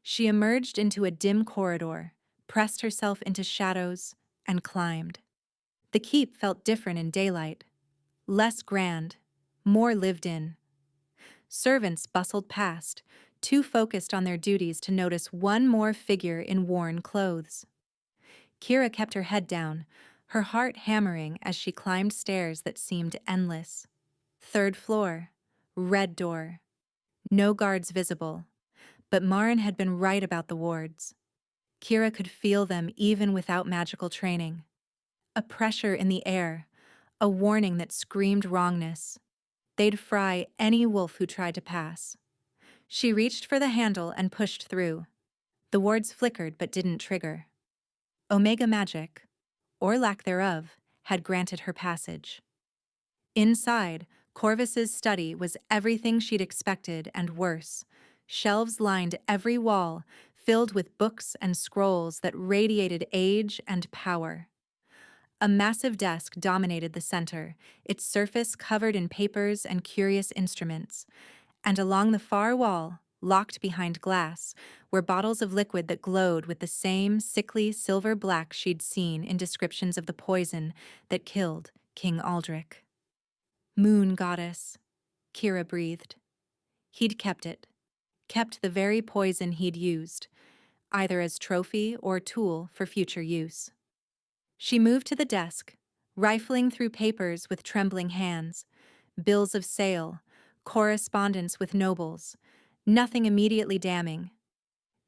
She emerged into a dim corridor, pressed herself into shadows, and climbed. The keep felt different in daylight. Less grand, more lived in. Servants bustled past, too focused on their duties to notice one more figure in worn clothes. Kira kept her head down, her heart hammering as she climbed stairs that seemed endless. 3rd floor, red door. No guards visible, but Marin had been right about the wards. Kira could feel them even without magical training. A pressure in the air, a warning that screamed wrongness. They'd fry any wolf who tried to pass. She reached for the handle and pushed through. The wards flickered but didn't trigger. Omega magic, or lack thereof, had granted her passage. Inside, Corvis's study was everything she'd expected and worse. Shelves lined every wall, filled with books and scrolls that radiated age and power. A massive desk dominated the center, its surface covered in papers and curious instruments, and along the far wall, locked behind glass, were bottles of liquid that glowed with the same sickly silver black she'd seen in descriptions of the poison that killed King Aldrich. "Moon goddess," Kira breathed. He'd kept it. kept the very poison he'd used, either as trophy or tool for future use. She moved to the desk, rifling through papers with trembling hands, bills of sale, correspondence with nobles, nothing immediately damning.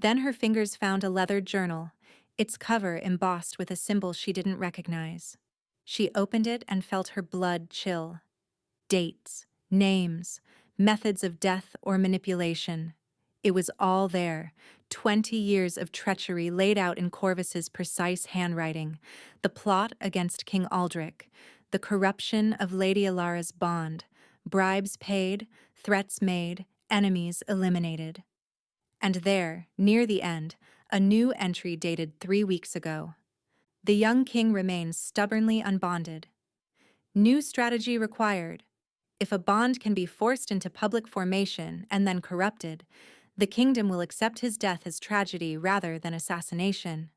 Then her fingers found a leathered journal, its cover embossed with a symbol she didn't recognize. She opened it and felt her blood chill. Dates, names, methods of death or manipulation. It was all there, 20 years of treachery laid out in Corvis's precise handwriting, the plot against King Aldrich, the corruption of Lady Alara's bond, bribes paid, threats made, enemies eliminated. And there, near the end, a new entry dated 3 weeks ago. The young king remains stubbornly unbonded. New strategy required. If a bond can be forced into public formation and then corrupted, the kingdom will accept his death as tragedy rather than assassination.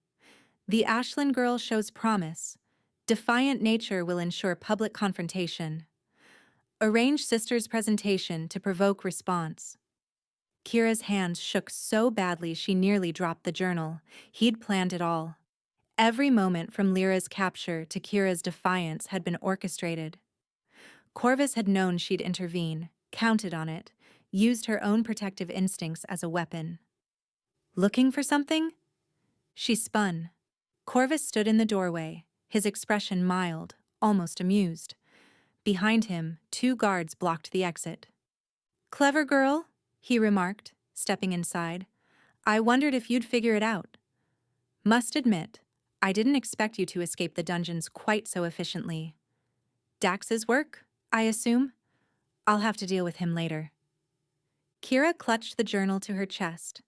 The Ashland girl shows promise. Defiant nature will ensure public confrontation. Arrange sister's presentation to provoke response. Kira's hands shook so badly she nearly dropped the journal. He'd planned it all. Every moment from Lyra's capture to Kira's defiance had been orchestrated. Corvis had known she'd intervene, counted on it, used her own protective instincts as a weapon. Looking for something? She spun. Corvis stood in the doorway, his expression mild, almost amused. Behind him, 2 guards blocked the exit. "Clever girl," he remarked, stepping inside. "I wondered if you'd figure it out. Must admit, I didn't expect you to escape the dungeons quite so efficiently. Dax's work, I assume? I'll have to deal with him later." Kira clutched the journal to her chest.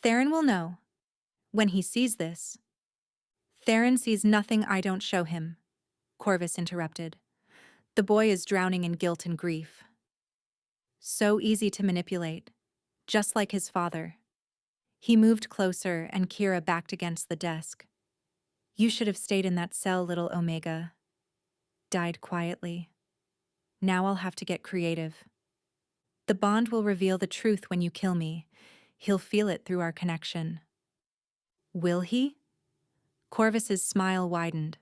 "Theron will know. When he sees this." "Theron sees nothing I don't show him," Corvis interrupted. "The boy is drowning in guilt and grief. So easy to manipulate, just like his father." He moved closer and Kira backed against the desk. "You should have stayed in that cell, little Omega." Died quietly. "Now I'll have to get creative. The bond will reveal the truth when you kill me. He'll feel it through our connection." "Will he?" Corvis's smile widened.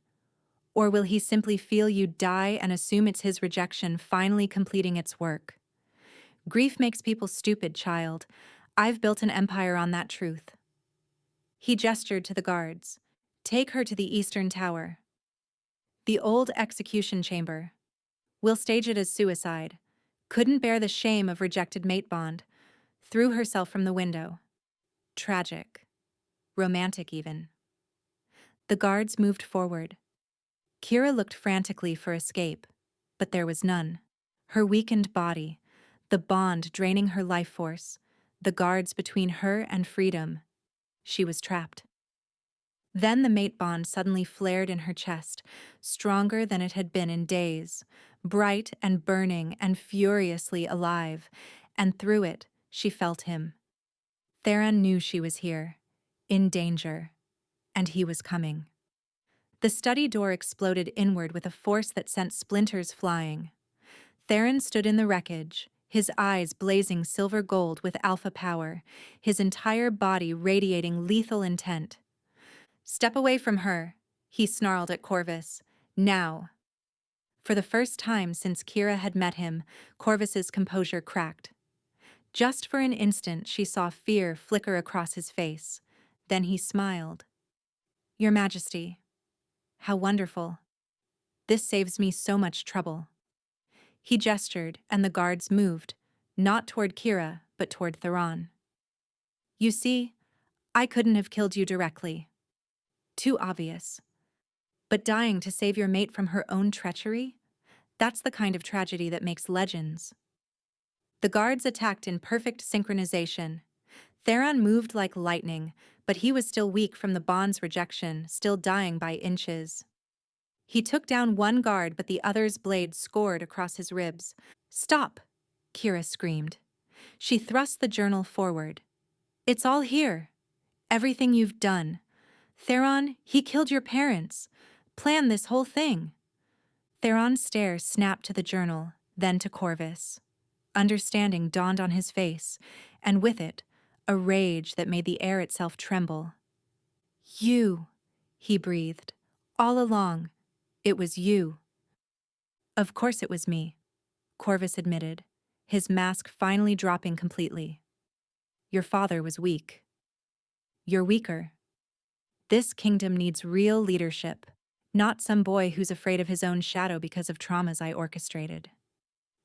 "Or will he simply feel you die and assume it's his rejection finally completing its work? Grief makes people stupid, child. I've built an empire on that truth." He gestured to the guards. "Take her to the Eastern Tower. The old execution chamber. We'll stage it as suicide. Couldn't bear the shame of rejected mate bond. Threw herself from the window. Tragic. Romantic even." The guards moved forward. Kira looked frantically for escape, but there was none. Her weakened body, the bond draining her life force, the guards between her and freedom. She was trapped. Then the mate bond suddenly flared in her chest, stronger than it had been in days, bright and burning and furiously alive, and through it she felt him. Theron knew she was here, in danger, and he was coming. The study door exploded inward with a force that sent splinters flying. Theron stood in the wreckage, his eyes blazing silver gold with alpha power, his entire body radiating lethal intent. "Step away from her," he snarled at Corvis. "Now." For the first time since Kira had met him, Corvis's composure cracked. Just for an instant she saw fear flicker across his face. Then he smiled. "Your Majesty. How wonderful. This saves me so much trouble." He gestured, and the guards moved, not toward Kira, but toward Theron. "You see, I couldn't have killed you directly. Too obvious. But dying to save your mate from her own treachery? That's the kind of tragedy that makes legends." The guards attacked in perfect synchronization. Theron moved like lightning, but he was still weak from the bond's rejection, still dying by inches. He took down one guard, but the other's blade scored across his ribs. "Stop!" Kira screamed. She thrust the journal forward. "It's all here. Everything you've done. Theron, he killed your parents. Planned this whole thing." Theron's stare snapped to the journal, then to Corvis. Understanding dawned on his face, and with it, a rage that made the air itself tremble. "You," he breathed. "All along, it was you." "Of course it was me," Corvis admitted, his mask finally dropping completely. "Your father was weak. You're weaker. This kingdom needs real leadership, not some boy who's afraid of his own shadow because of traumas I orchestrated."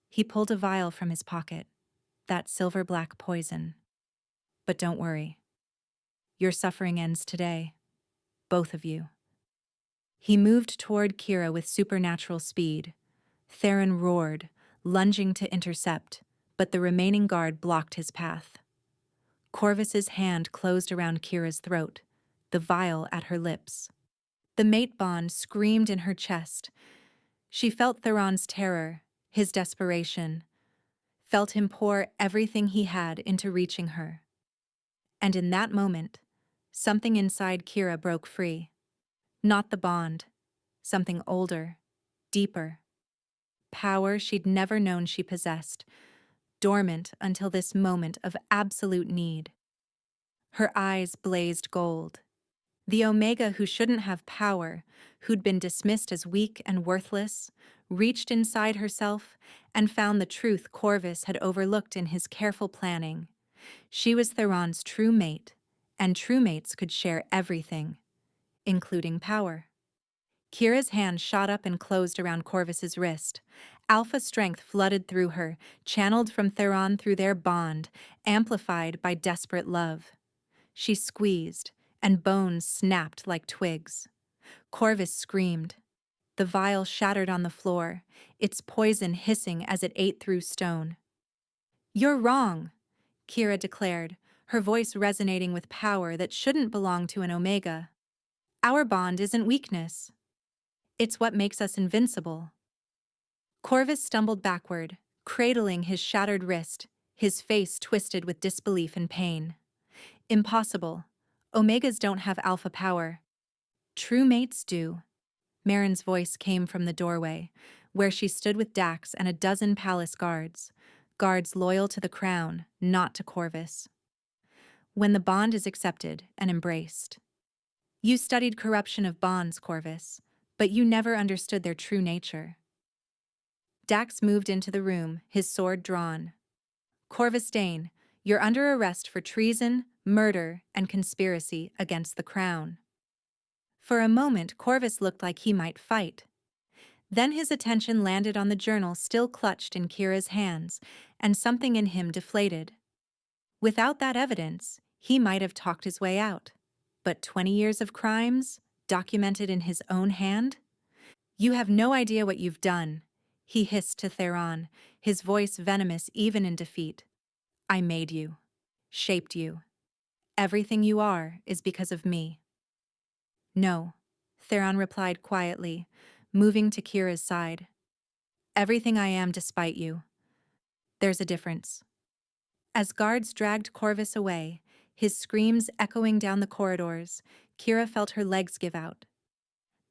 He pulled a vial from his pocket, that silver-black poison. "But don't worry. Your suffering ends today. Both of you." He moved toward Kira with supernatural speed. Theron roared, lunging to intercept, but the remaining guard blocked his path. Corvis's hand closed around Kira's throat, the vial at her lips. The mate bond screamed in her chest. She felt Theron's terror, his desperation, felt him pour everything he had into reaching her. And in that moment, something inside Kira broke free. Not the bond, something older, deeper. Power she'd never known she possessed, dormant until this moment of absolute need. Her eyes blazed gold. The Omega who shouldn't have power, who'd been dismissed as weak and worthless, reached inside herself and found the truth Corvis had overlooked in his careful planning. She was Theron's true mate, and true mates could share everything, including power. Kira's hand shot up and closed around Corvis's wrist. Alpha strength flooded through her, channeled from Theron through their bond, amplified by desperate love. She squeezed, and bones snapped like twigs. Corvis screamed. The vial shattered on the floor, its poison hissing as it ate through stone. "You're wrong," Kira declared, her voice resonating with power that shouldn't belong to an Omega. "Our bond isn't weakness. It's what makes us invincible." Corvis stumbled backward, cradling his shattered wrist, his face twisted with disbelief and pain. "Impossible. Omegas don't have alpha power. True mates do." Marin's voice came from the doorway, where she stood with Dax and a dozen palace guards. Guards loyal to the crown, not to Corvis. "When the bond is accepted and embraced." "You studied corruption of bonds, Corvis, but you never understood their true nature." Dax moved into the room, his sword drawn. "Corvis Dane, you're under arrest for treason, murder, and conspiracy against the crown." For a moment, Corvis looked like he might fight. Then his attention landed on the journal still clutched in Kira's hands, and something in him deflated. Without that evidence, he might have talked his way out. But 20 years of crimes, documented in his own hand? "You have no idea what you've done," he hissed to Theron, his voice venomous even in defeat. "I made you, shaped you. Everything you are is because of me." "No," Theron replied quietly, moving to Kira's side. "Everything I am despite you. There's a difference." As guards dragged Corvis away, his screams echoing down the corridors, Kira felt her legs give out.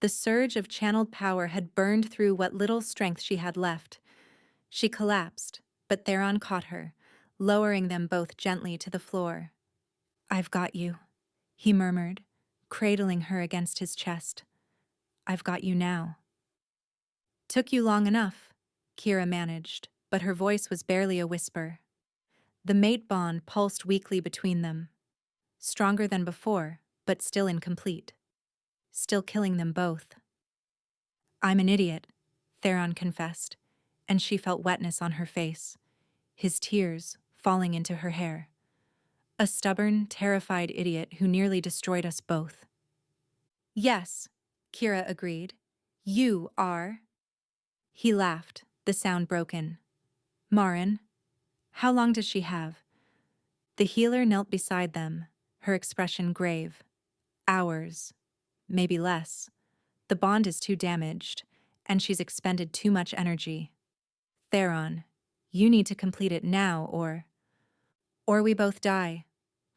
The surge of channeled power had burned through what little strength she had left. She collapsed, but Theron caught her, lowering them both gently to the floor. "I've got you," he murmured, cradling her against his chest. "I've got you now." "Took you long enough," Kira managed, but her voice was barely a whisper. The mate bond pulsed weakly between them. Stronger than before, but still incomplete. Still killing them both. "I'm an idiot," Theron confessed, and she felt wetness on her face, his tears falling into her hair. "A stubborn, terrified idiot who nearly destroyed us both." "Yes," Kira agreed. "You are." He laughed, the sound broken. "Marin, how long does she have?" The healer knelt beside them, her expression grave. "Hours. Maybe less. The bond is too damaged, and she's expended too much energy. Theron, you need to complete it now, or we both die,"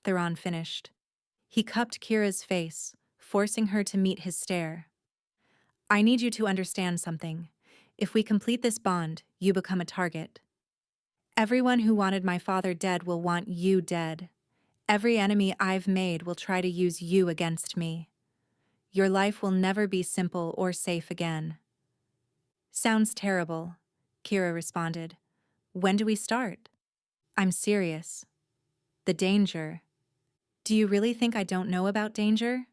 Theron finished. He cupped Kira's face, forcing her to meet his stare. "I need you to understand something. If we complete this bond, you become a target. Everyone who wanted my father dead will want you dead. Every enemy I've made will try to use you against me. Your life will never be simple or safe again. Sounds terrible, Kira responded. When do we start? I'm serious. The danger. Do you really think I don't know about danger?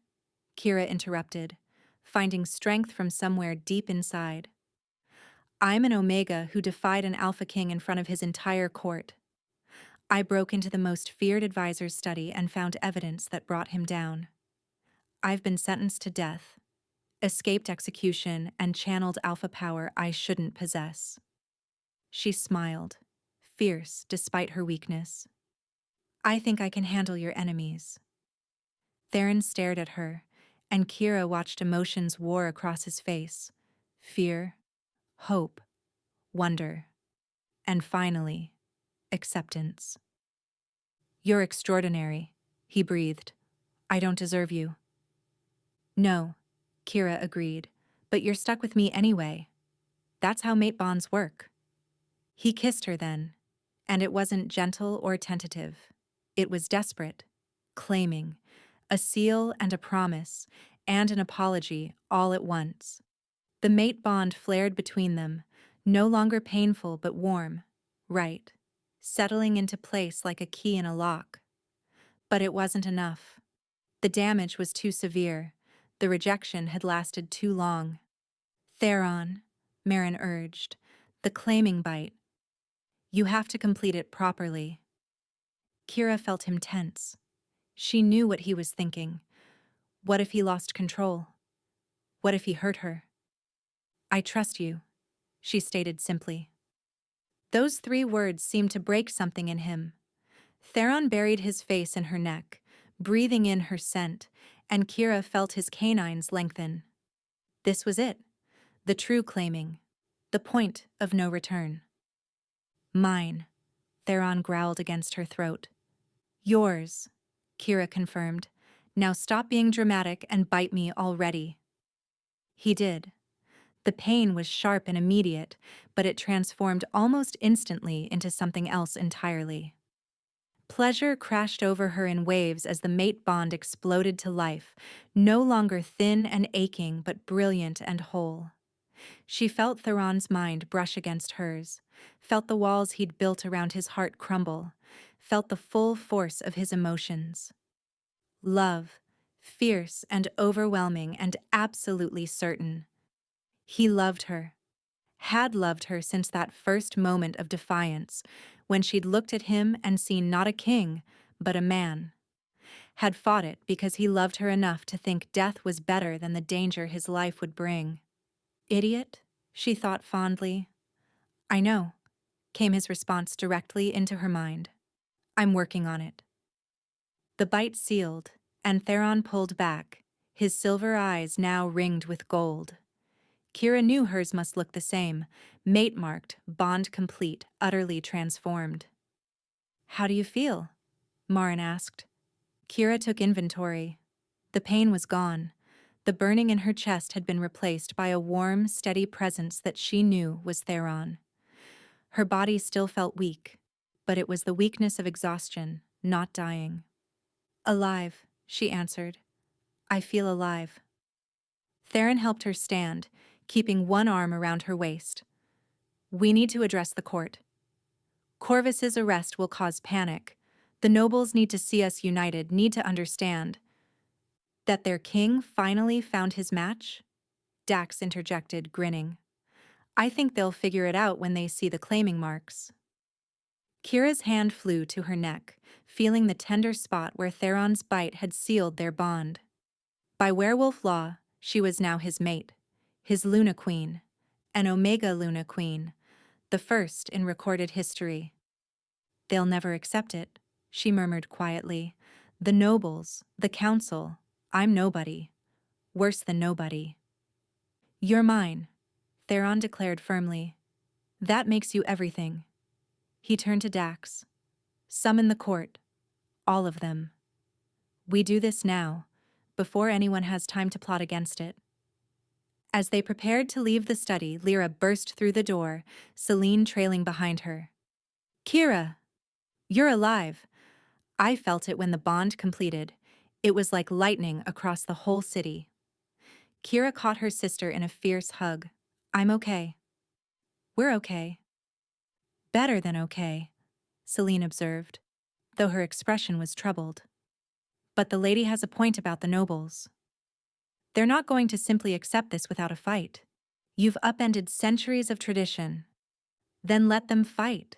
Kira interrupted, finding strength from somewhere deep inside. I'm an Omega who defied an Alpha King in front of his entire court. I broke into the most feared advisor's study and found evidence that brought him down. I've been sentenced to death, escaped execution, and channeled alpha power I shouldn't possess. She smiled, fierce despite her weakness. I think I can handle your enemies. Theron stared at her, and Kira watched emotions war across his face. Fear, hope, wonder, and finally, acceptance. You're extraordinary, he breathed. I don't deserve you. No, Kira agreed, but you're stuck with me anyway. That's how mate bonds work. He kissed her then, and it wasn't gentle or tentative. It was desperate, claiming, a seal and a promise, and an apology all at once. The mate bond flared between them, no longer painful but warm, right, settling into place like a key in a lock. But it wasn't enough. The damage was too severe. The rejection had lasted too long. Theron, Marin urged, the claiming bite. You have to complete it properly. Kira felt him tense. She knew what he was thinking. What if he lost control? What if he hurt her? I trust you, she stated simply. Those 3 words seemed to break something in him. Theron buried his face in her neck, breathing in her scent, and Kira felt his canines lengthen. This was it, the true claiming, the point of no return. Mine, Theron growled against her throat. Yours, Kira confirmed. Now stop being dramatic and bite me already. He did. The pain was sharp and immediate, but it transformed almost instantly into something else entirely. Pleasure crashed over her in waves as the mate bond exploded to life, no longer thin and aching but brilliant and whole. She felt Theron's mind brush against hers, felt the walls he'd built around his heart crumble, felt the full force of his emotions. Love, fierce and overwhelming and absolutely certain. He loved her, had loved her since that first moment of defiance, when she'd looked at him and seen not a king, but a man. Had fought it because he loved her enough to think death was better than the danger his life would bring. Idiot, she thought fondly. I know, came his response directly into her mind. I'm working on it. The bite sealed, and Theron pulled back, his silver eyes now ringed with gold. Kira knew hers must look the same, mate-marked, bond complete, utterly transformed. How do you feel? Marin asked. Kira took inventory. The pain was gone. The burning in her chest had been replaced by a warm, steady presence that she knew was Theron. Her body still felt weak, but it was the weakness of exhaustion, not dying. Alive, she answered. I feel alive. Theron helped her stand, keeping one arm around her waist. We need to address the court. Corvis's arrest will cause panic. The nobles need to see us united, need to understand. That their king finally found his match? Dax interjected, grinning. I think they'll figure it out when they see the claiming marks. Kira's hand flew to her neck, feeling the tender spot where Theron's bite had sealed their bond. By werewolf law, she was now his mate, his Luna Queen, an Omega Luna Queen, the first in recorded history. They'll never accept it, she murmured quietly. The nobles, the council, I'm nobody. Worse than nobody. You're mine, Theron declared firmly. That makes you everything. He turned to Dax. Summon the court. All of them. We do this now, before anyone has time to plot against it. As they prepared to leave the study, Lyra burst through the door, Celine trailing behind her. Kira! You're alive. I felt it when the bond completed. It was like lightning across the whole city. Kira caught her sister in a fierce hug. I'm okay. We're okay. Better than okay, Celine observed, though her expression was troubled. But the lady has a point about the nobles. They're not going to simply accept this without a fight. You've upended centuries of tradition. Then let them fight,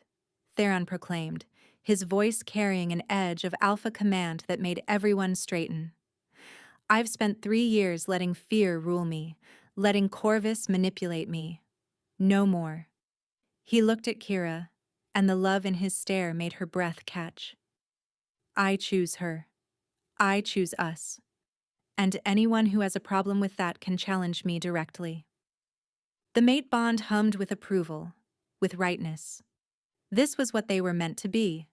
Theron proclaimed, his voice carrying an edge of alpha command that made everyone straighten. I've spent 3 years letting fear rule me, letting Corvis manipulate me. No more. He looked at Kira, and the love in his stare made her breath catch. I choose her. I choose us. And anyone who has a problem with that can challenge me directly. The mate bond hummed with approval, with rightness. This was what they were meant to be.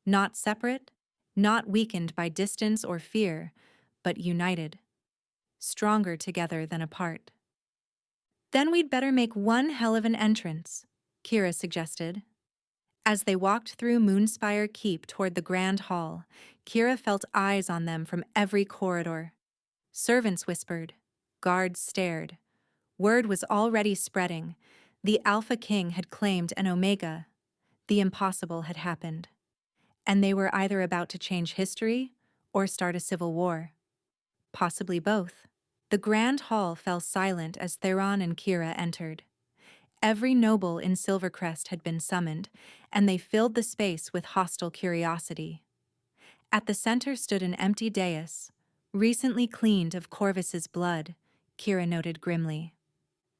Not separate, not weakened by distance or fear, but united. Stronger together than apart. Then we'd better make one hell of an entrance, Kira suggested. As they walked through Moonspire Keep toward the Grand Hall, Kira felt eyes on them from every corridor. Servants whispered. Guards stared. Word was already spreading. The Alpha King had claimed an Omega. The impossible had happened. And they were either about to change history or start a civil war. Possibly both. The Grand Hall fell silent as Theron and Kira entered. Every noble in Silvercrest had been summoned, and they filled the space with hostile curiosity. At the center stood an empty dais, recently cleaned of Corvis's blood, Kira noted grimly.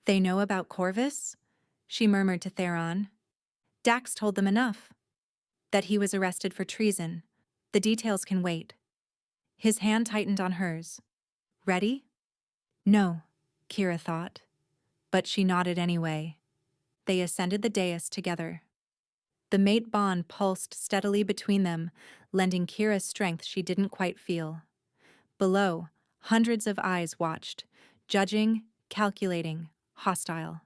They know about Corvis? She murmured to Theron. Dax told them enough. That he was arrested for treason. The details can wait. His hand tightened on hers. Ready? No, Kira thought. But she nodded anyway. They ascended the dais together. The mate bond pulsed steadily between them, lending Kira strength she didn't quite feel. Below, hundreds of eyes watched, judging, calculating, hostile.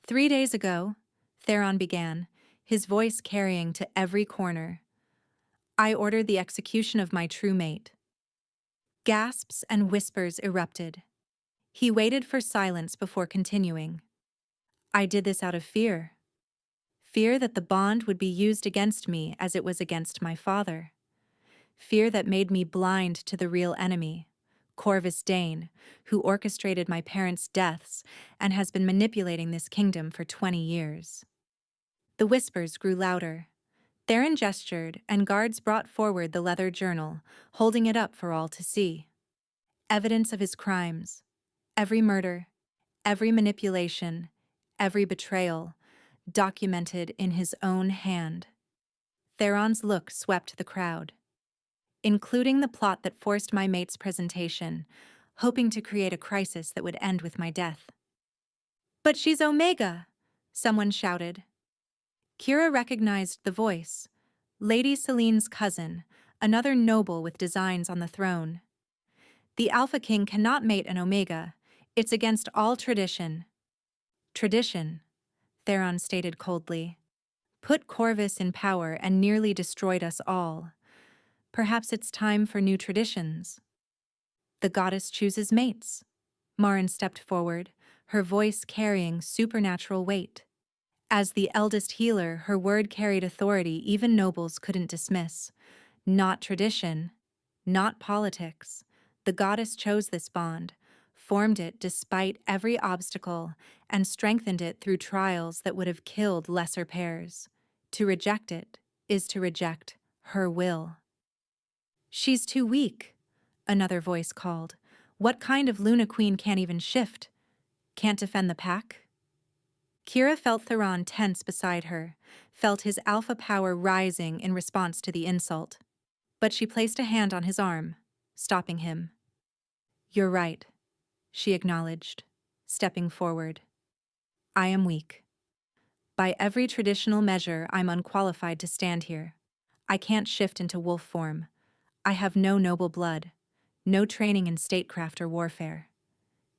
3 days ago, Theron began, his voice carrying to every corner. I ordered the execution of my true mate. Gasps and whispers erupted. He waited for silence before continuing. I did this out of fear. Fear that the bond would be used against me as it was against my father. Fear that made me blind to the real enemy, Corvis Dane, who orchestrated my parents' deaths and has been manipulating this kingdom for 20 years. The whispers grew louder. Theron gestured, and guards brought forward the leather journal, holding it up for all to see. Evidence of his crimes. Every murder, every manipulation, every betrayal, documented in his own hand. Theron's look swept the crowd. Including the plot that forced my mate's presentation, hoping to create a crisis that would end with my death. But she's Omega, someone shouted. Kira recognized the voice. Lady Celine's cousin, another noble with designs on the throne. The Alpha King cannot mate an Omega. It's against all tradition. Tradition, Theron stated coldly. Put Corvis in power and nearly destroyed us all. Perhaps it's time for new traditions. The goddess chooses mates. Marin stepped forward, her voice carrying supernatural weight. As the eldest healer, her word carried authority even nobles couldn't dismiss. Not tradition, not politics. The goddess chose this bond, formed it despite every obstacle, and strengthened it through trials that would have killed lesser pairs. To reject it is to reject her will. She's too weak, another voice called. What kind of Luna Queen can't even shift? Can't defend the pack? Kira felt Theron tense beside her, felt his alpha power rising in response to the insult. But she placed a hand on his arm, stopping him. You're right, she acknowledged, stepping forward. I am weak. By every traditional measure, I'm unqualified to stand here. I can't shift into wolf form. I have no noble blood, no training in statecraft or warfare.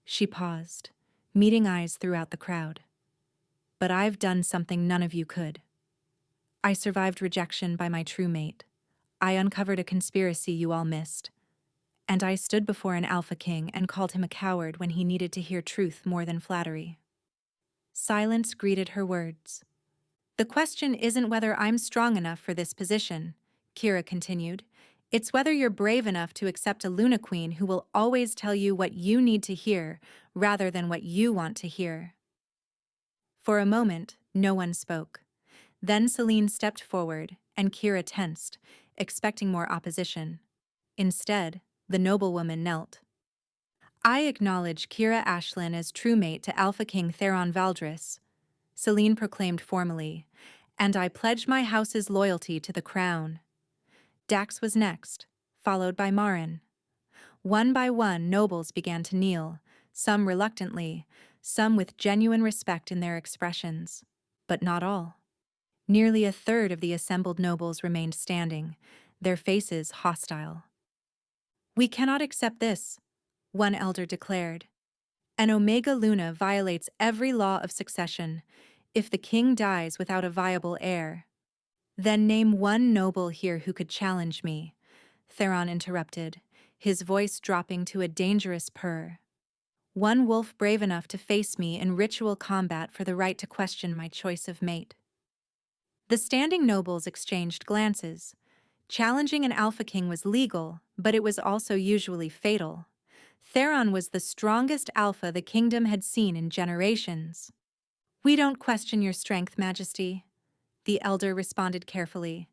She paused, meeting eyes throughout the crowd. But I've done something none of you could. I survived rejection by my true mate. I uncovered a conspiracy you all missed. And I stood before an alpha king and called him a coward when he needed to hear truth more than flattery. Silence greeted her words. The question isn't whether I'm strong enough for this position, Kira continued. It's whether you're brave enough to accept a Luna Queen who will always tell you what you need to hear rather than what you want to hear. For a moment, no one spoke. Then Celine stepped forward, and Kira tensed, expecting more opposition. Instead, the noblewoman knelt. I acknowledge Kira Ashlyn as true mate to Alpha King Theron Valdris, Celine proclaimed formally, and I pledge my house's loyalty to the crown. Dax was next, followed by Marin. One by one, nobles began to kneel, some reluctantly, some with genuine respect in their expressions, but not all. Nearly a third of the assembled nobles remained standing, their faces hostile. We cannot accept this, one elder declared. An Omega Luna violates every law of succession. If the king dies without a viable heir, then name one noble here who could challenge me, Theron interrupted, his voice dropping to a dangerous purr. One wolf brave enough to face me in ritual combat for the right to question my choice of mate. The standing nobles exchanged glances. Challenging an Alpha King was legal, but it was also usually fatal. Theron was the strongest alpha the kingdom had seen in generations. We don't question your strength, Majesty, the elder responded carefully,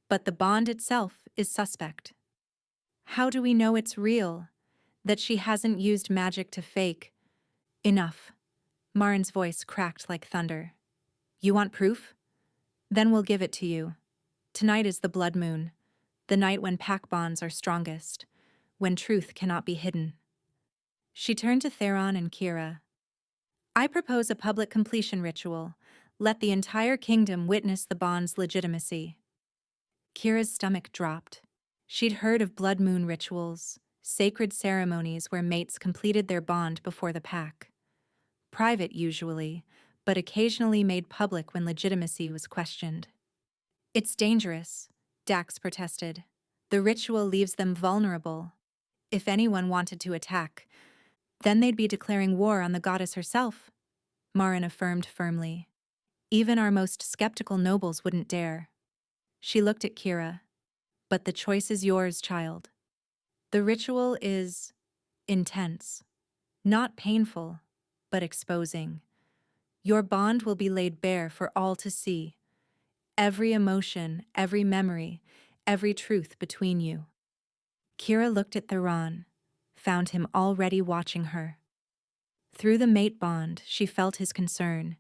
but the bond itself is suspect. How do we know it's real? That she hasn't used magic to fake? Enough. Marin's voice cracked like thunder. You want proof? Then we'll give it to you. Tonight is the blood moon, the night when pack bonds are strongest, when truth cannot be hidden. She turned to Theron and Kira. I propose a public completion ritual. Let the entire kingdom witness the bond's legitimacy. Kira's stomach dropped. She'd heard of blood moon rituals, sacred ceremonies where mates completed their bond before the pack. Private usually, but occasionally made public when legitimacy was questioned. It's dangerous, Dax protested. The ritual leaves them vulnerable. If anyone wanted to attack, then they'd be declaring war on the goddess herself, Marin affirmed firmly. Even our most skeptical nobles wouldn't dare. She looked at Kira. But the choice is yours, child. The ritual is intense, not painful, but exposing. Your bond will be laid bare for all to see. Every emotion, every memory, every truth between you. Kira looked at Theron, found him already watching her. Through the mate bond, she felt his concern,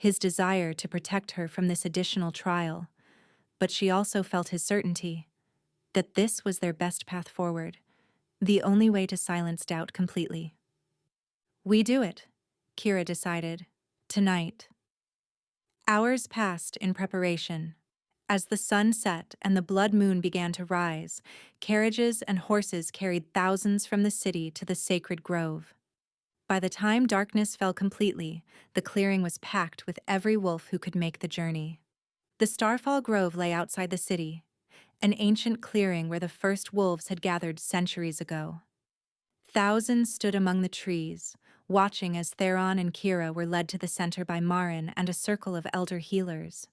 his desire to protect her from this additional trial, but she also felt his certainty that this was their best path forward, the only way to silence doubt completely. We do it, Kira decided, tonight. Hours passed in preparation. As the sun set and the blood moon began to rise, carriages and horses carried thousands from the city to the sacred grove. By the time darkness fell completely, the clearing was packed with every wolf who could make the journey. The Starfall Grove lay outside the city, an ancient clearing where the first wolves had gathered centuries ago. Thousands stood among the trees, watching as Theron and Kira were led to the center by Marin and a circle of elder healers.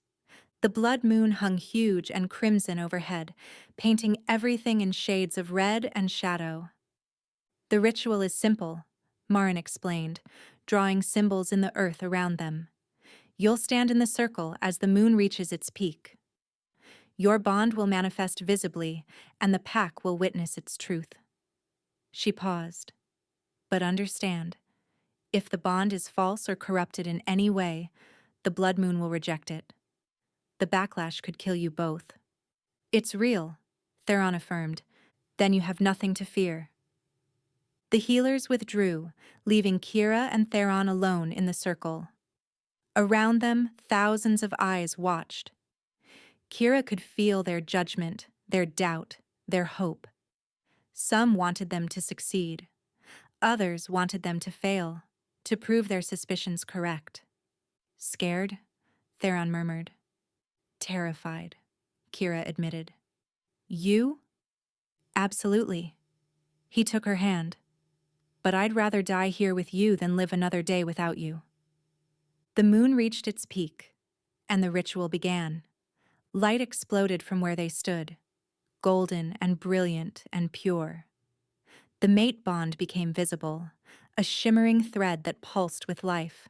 The blood moon hung huge and crimson overhead, painting everything in shades of red and shadow. The ritual is simple, Marin explained, drawing symbols in the earth around them. You'll stand in the circle as the moon reaches its peak. Your bond will manifest visibly, and the pack will witness its truth. She paused. But understand, if the bond is false or corrupted in any way, the blood moon will reject it. The backlash could kill you both. It's real, Theron affirmed. Then you have nothing to fear. The healers withdrew, leaving Kira and Theron alone in the circle. Around them, thousands of eyes watched. Kira could feel their judgment, their doubt, their hope. Some wanted them to succeed. Others wanted them to fail, to prove their suspicions correct. Scared? Theron murmured. Terrified, Kira admitted. You? Absolutely. He took her hand. But I'd rather die here with you than live another day without you. The moon reached its peak, and the ritual began. Light exploded from where they stood, golden and brilliant and pure. The mate bond became visible, a shimmering thread that pulsed with life.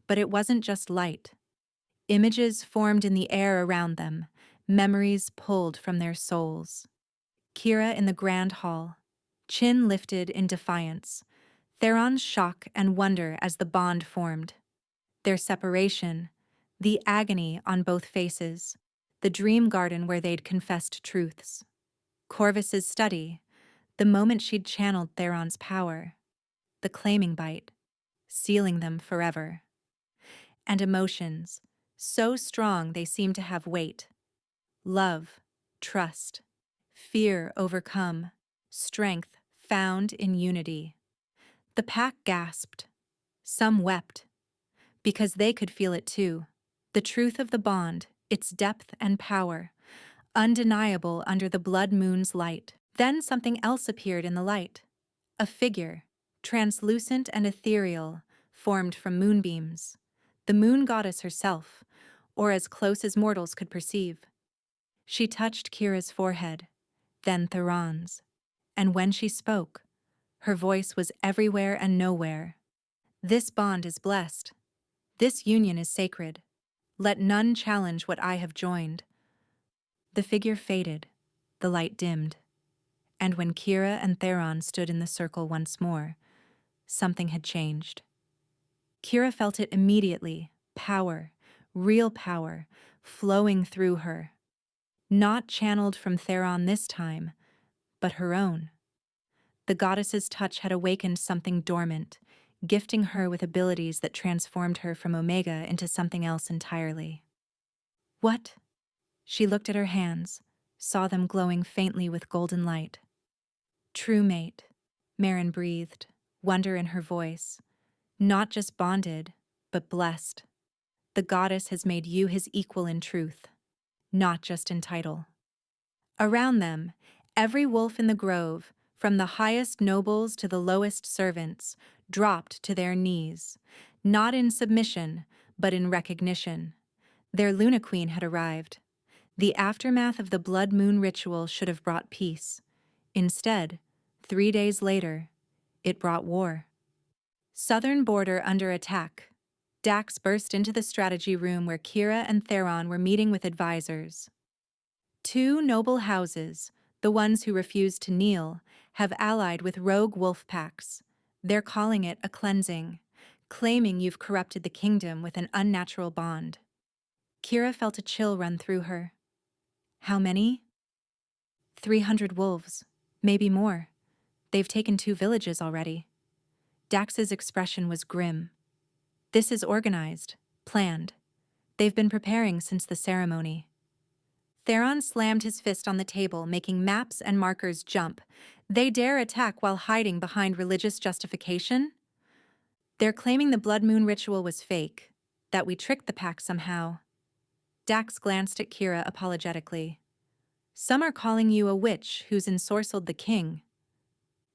But it wasn't just light. Images formed in the air around them, memories pulled from their souls. Kira in the grand hall, chin lifted in defiance, Theron's shock and wonder as the bond formed. Their separation, the agony on both faces, the dream garden where they'd confessed truths. Corvis's study, the moment she'd channeled Theron's power, the claiming bite, sealing them forever. And emotions, so strong they seemed to have weight. Love, trust, fear overcome, strength found in unity. The pack gasped. Some wept, because they could feel it too. The truth of the bond, its depth and power, undeniable under the blood moon's light. Then something else appeared in the light. A figure, translucent and ethereal, formed from moonbeams. The moon goddess herself, or as close as mortals could perceive. She touched Kira's forehead, then Theron's. And when she spoke, her voice was everywhere and nowhere. This bond is blessed. This union is sacred. Let none challenge what I have joined. The figure faded, the light dimmed. And when Kira and Theron stood in the circle once more, something had changed. Kira felt it immediately, power, real power, flowing through her. Not channeled from Theron this time, but her own. The goddess's touch had awakened something dormant, gifting her with abilities that transformed her from Omega into something else entirely. What? She looked at her hands, saw them glowing faintly with golden light. True mate, Marin breathed, wonder in her voice. Not just bonded, but blessed. The goddess has made you his equal in truth, not just in title. Around them, every wolf in the grove, from the highest nobles to the lowest servants, dropped to their knees, not in submission, but in recognition. Their Luna Queen had arrived. The aftermath of the blood moon ritual should have brought peace. Instead, 3 days later, it brought war. Southern border under attack. Dax burst into the strategy room where Kira and Theron were meeting with advisors. 2 noble houses, the ones who refused to kneel, have allied with rogue wolf packs. They're calling it a cleansing, claiming you've corrupted the kingdom with an unnatural bond. Kira felt a chill run through her. How many? 300 wolves, maybe more. They've taken 2 villages already. Dax's expression was grim. This is organized, planned. They've been preparing since the ceremony. Theron slammed his fist on the table, making maps and markers jump. They dare attack while hiding behind religious justification? They're claiming the blood moon ritual was fake, that we tricked the pack somehow. Dax glanced at Kira apologetically. Some are calling you a witch who's ensorcelled the king.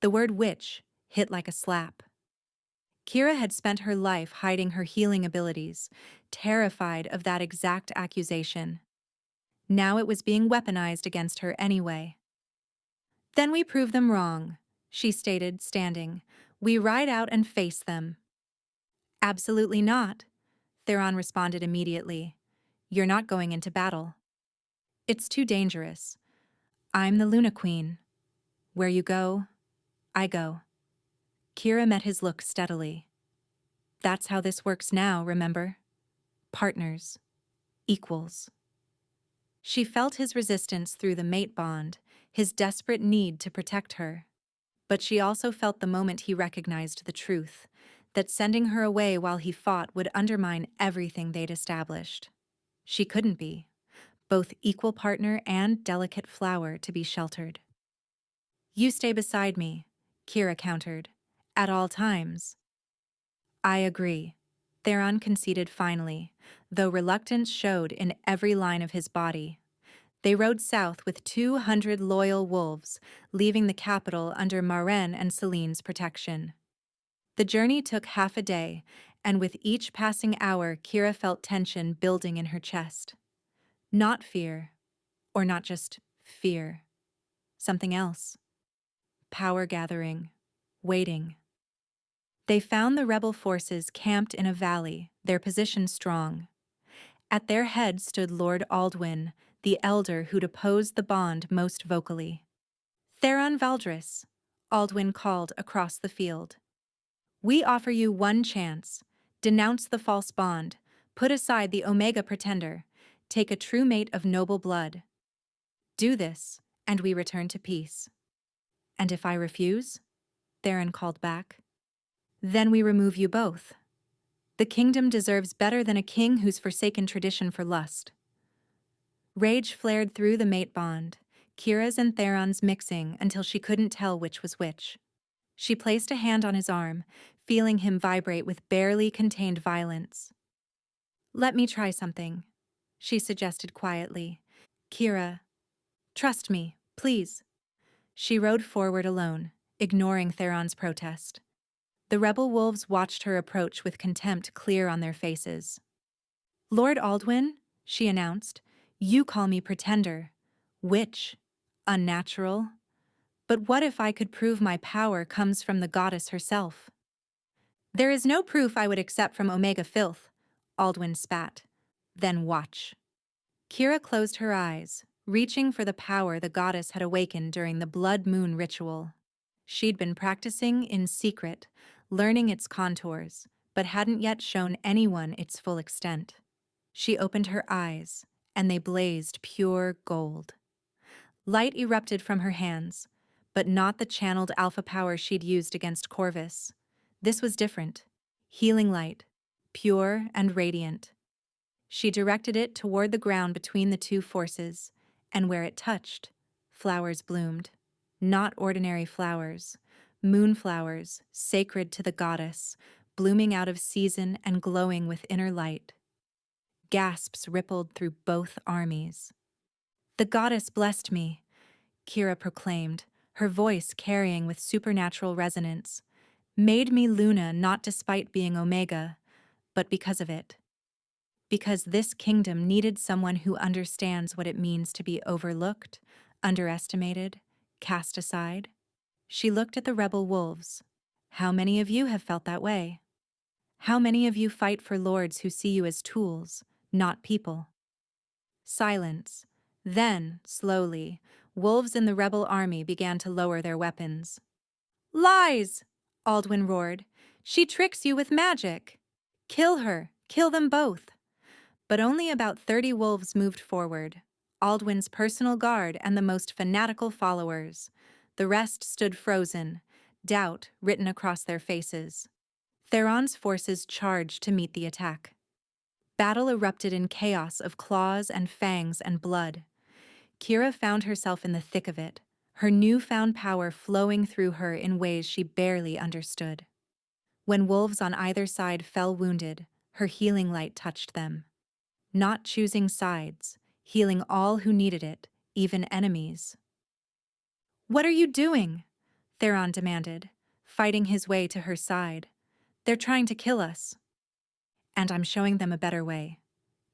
The word witch hit like a slap. Kira had spent her life hiding her healing abilities, terrified of that exact accusation. Now it was being weaponized against her anyway. Then we prove them wrong, she stated, standing. We ride out and face them. Absolutely not, Theron responded immediately. You're not going into battle. It's too dangerous. I'm the Luna Queen. Where you go, I go. Kira met his look steadily. That's how this works now, remember? Partners. Equals. She felt his resistance through the mate bond, his desperate need to protect her. But she also felt the moment he recognized the truth, that sending her away while he fought would undermine everything they'd established. She couldn't be, both equal partner and delicate flower to be sheltered. You stay beside me, Kira countered, at all times. I agree, Theron conceded finally, though reluctance showed in every line of his body. They rode south with 200 loyal wolves, leaving the capital under Maren and Celine's protection. The journey took half a day, and with each passing hour, Kira felt tension building in her chest. Not fear, or not just fear. Something else. Power gathering. Waiting. They found the rebel forces camped in a valley, their position strong. At their head stood Lord Aldwin, the elder who'd opposed the bond most vocally. Theron Valdris, Aldwin called across the field. We offer you one chance. Denounce the false bond. Put aside the Omega pretender. Take a true mate of noble blood. Do this, and we return to peace. And if I refuse? Theron called back. Then we remove you both. The kingdom deserves better than a king who's forsaken tradition for lust. Rage flared through the mate bond, Kira's and Theron's mixing until she couldn't tell which was which. She placed a hand on his arm, feeling him vibrate with barely contained violence. Let me try something, she suggested quietly. Kira, trust me, please. She rode forward alone, ignoring Theron's protest. The rebel wolves watched her approach with contempt clear on their faces. Lord Aldwin, she announced, you call me pretender. Witch. Unnatural. But what if I could prove my power comes from the goddess herself? There is no proof I would accept from Omega filth, Aldwin spat. Then watch. Kira closed her eyes, reaching for the power the goddess had awakened during the blood moon ritual. She'd been practicing in secret, learning its contours, but hadn't yet shown anyone its full extent. She opened her eyes, and they blazed pure gold. Light erupted from her hands, but not the channeled alpha power she'd used against Corvis. This was different. Healing light, pure and radiant. She directed it toward the ground between the two forces, and where it touched, flowers bloomed. Not ordinary flowers, moonflowers, sacred to the goddess, blooming out of season and glowing with inner light. Gasps rippled through both armies. The goddess blessed me, Kira proclaimed, her voice carrying with supernatural resonance. Made me Luna not despite being Omega, but because of it. Because this kingdom needed someone who understands what it means to be overlooked, underestimated, cast aside. She looked at the rebel wolves. How many of you have felt that way? How many of you fight for lords who see you as tools, not people? Silence. Then, slowly, wolves in the rebel army began to lower their weapons. Lies! Aldwin roared. She tricks you with magic. Kill her. Kill them both. But only about 30 wolves moved forward, Aldwin's personal guard and the most fanatical followers. The rest stood frozen, doubt written across their faces. Theron's forces charged to meet the attack. Battle erupted in chaos of claws and fangs and blood. Kira found herself in the thick of it, her newfound power flowing through her in ways she barely understood. When wolves on either side fell wounded, her healing light touched them. Not choosing sides, healing all who needed it, even enemies. What are you doing? Theron demanded, fighting his way to her side. They're trying to kill us. And I'm showing them a better way,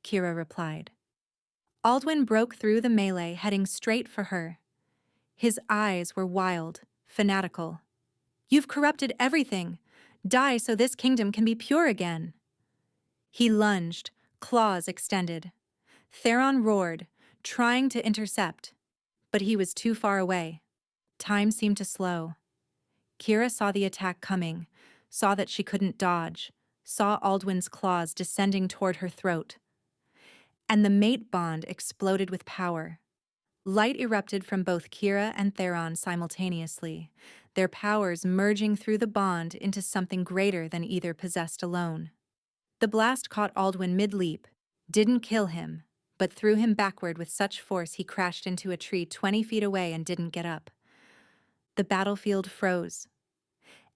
Kira replied. Aldwin broke through the melee, heading straight for her. His eyes were wild, fanatical. You've corrupted everything. Die so this kingdom can be pure again. He lunged, claws extended. Theron roared, trying to intercept, but he was too far away. Time seemed to slow. Kira saw the attack coming, saw that she couldn't dodge, saw Aldwin's claws descending toward her throat. And the mate bond exploded with power. Light erupted from both Kira and Theron simultaneously, their powers merging through the bond into something greater than either possessed alone. The blast caught Aldwin mid-leap, didn't kill him, but threw him backward with such force he crashed into a tree 20 feet away and didn't get up. The battlefield froze.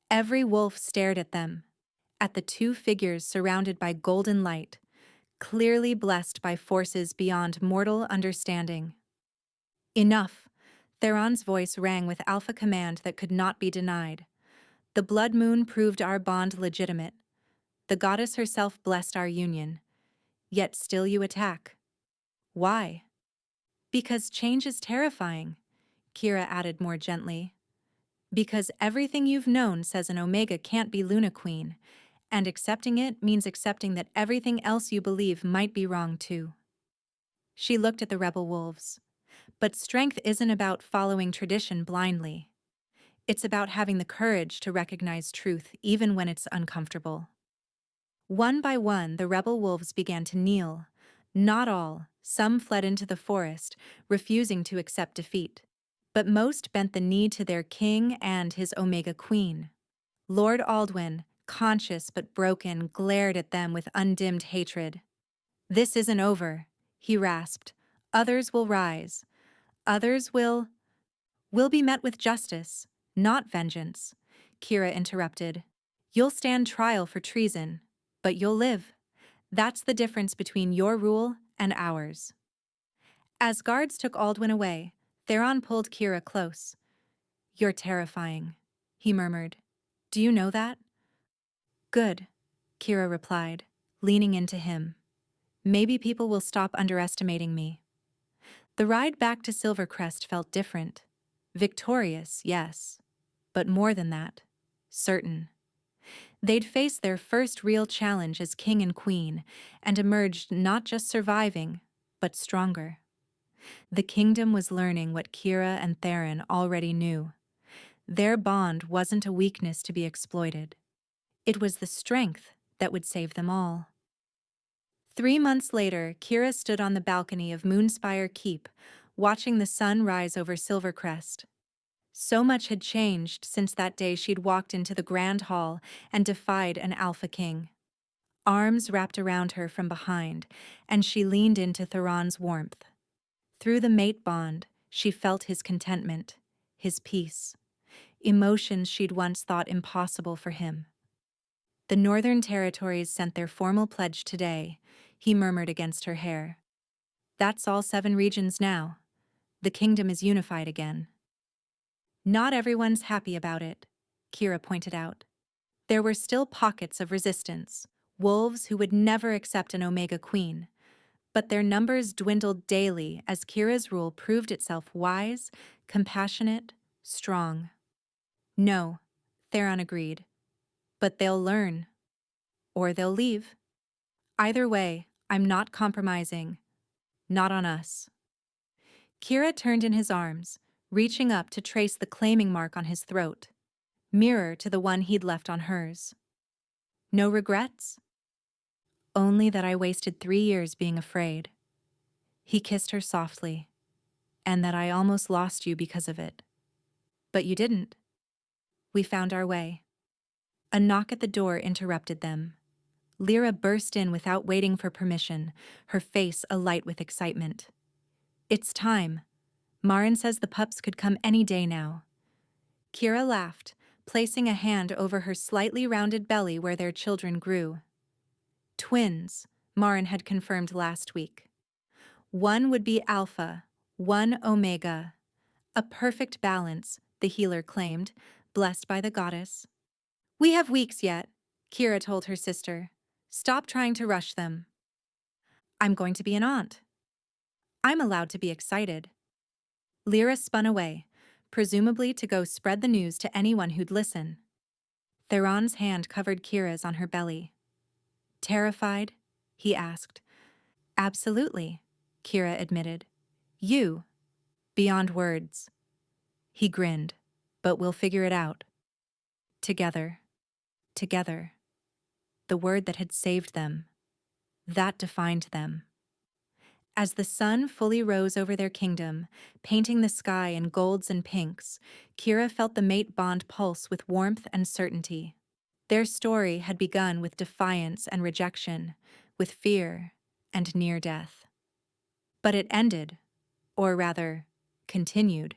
Every wolf stared at them, at the two figures surrounded by golden light, clearly blessed by forces beyond mortal understanding. Enough! Theron's voice rang with alpha command that could not be denied. The blood moon proved our bond legitimate. The goddess herself blessed our union. Yet still you attack. Why? Because change is terrifying, Kira added more gently. Because everything you've known says an Omega can't be Luna Queen, and accepting it means accepting that everything else you believe might be wrong too. She looked at the rebel wolves. But strength isn't about following tradition blindly. It's about having the courage to recognize truth even when it's uncomfortable. One by one, the rebel wolves began to kneel. Not all, some fled into the forest, refusing to accept defeat. But most bent the knee to their king and his Omega Queen. Lord Aldwin, conscious but broken, glared at them with undimmed hatred. "This isn't over," he rasped. "Others will rise. Others will be met with justice, not vengeance," Kira interrupted. "You'll stand trial for treason, but you'll live. That's the difference between your rule and ours." As guards took Aldwin away, Theron pulled Kira close. "You're terrifying," he murmured. "Do you know that?" "Good," Kira replied, leaning into him. "Maybe people will stop underestimating me." The ride back to Silvercrest felt different. Victorious, yes, but more than that, certain. They'd faced their first real challenge as king and queen, and emerged not just surviving, but stronger. The kingdom was learning what Kira and Theron already knew. Their bond wasn't a weakness to be exploited. It was the strength that would save them all. 3 months later, Kira stood on the balcony of Moonspire Keep, watching the sun rise over Silvercrest. So much had changed since that day she'd walked into the grand hall and defied an Alpha King. Arms wrapped around her from behind, and she leaned into Theron's warmth. Through the mate bond, she felt his contentment, his peace, emotions she'd once thought impossible for him. "The Northern Territories sent their formal pledge today," he murmured against her hair. "That's all 7 regions now. The kingdom is unified again." "Not everyone's happy about it," Kira pointed out. There were still pockets of resistance, wolves who would never accept an Omega Queen. But their numbers dwindled daily as Kira's rule proved itself wise, compassionate, strong. "No," Theron agreed. "But they'll learn. Or they'll leave. Either way, I'm not compromising. Not on us." Kira turned in his arms, reaching up to trace the claiming mark on his throat, mirror to the one he'd left on hers. "No regrets?" "Only that I wasted 3 years being afraid." He kissed her softly. "And that I almost lost you because of it. But you didn't. We found our way." A knock at the door interrupted them. Lyra burst in without waiting for permission, her face alight with excitement. "It's time. Marin says the pups could come any day now." Kira laughed, placing a hand over her slightly rounded belly where their children grew. Twins, Marin had confirmed last week. One would be Alpha, one Omega. A perfect balance, the healer claimed, blessed by the goddess. "We have weeks yet," Kira told her sister. "Stop trying to rush them." "I'm going to be an aunt. I'm allowed to be excited." Lyra spun away, presumably to go spread the news to anyone who'd listen. Theron's hand covered Kira's on her belly. "Terrified?" he asked. "Absolutely," Kira admitted. "You. Beyond words." He grinned. "But we'll figure it out. Together. Together." The word that had saved them. That defined them. As the sun fully rose over their kingdom, painting the sky in golds and pinks, Kira felt the mate bond pulse with warmth and certainty. Their story had begun with defiance and rejection, with fear and near death. But it ended, or rather, continued,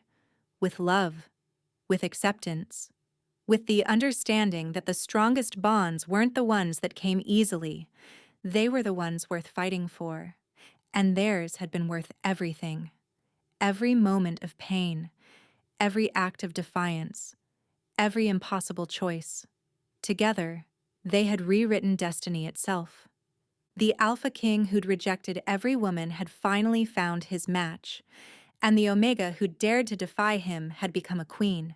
with love, with acceptance, with the understanding that the strongest bonds weren't the ones that came easily. They were the ones worth fighting for, and theirs had been worth everything. every moment of pain, every act of defiance, every impossible choice. Together, they had rewritten destiny itself. The Alpha King who'd rejected every woman had finally found his match, and the Omega who dared to defy him had become a queen.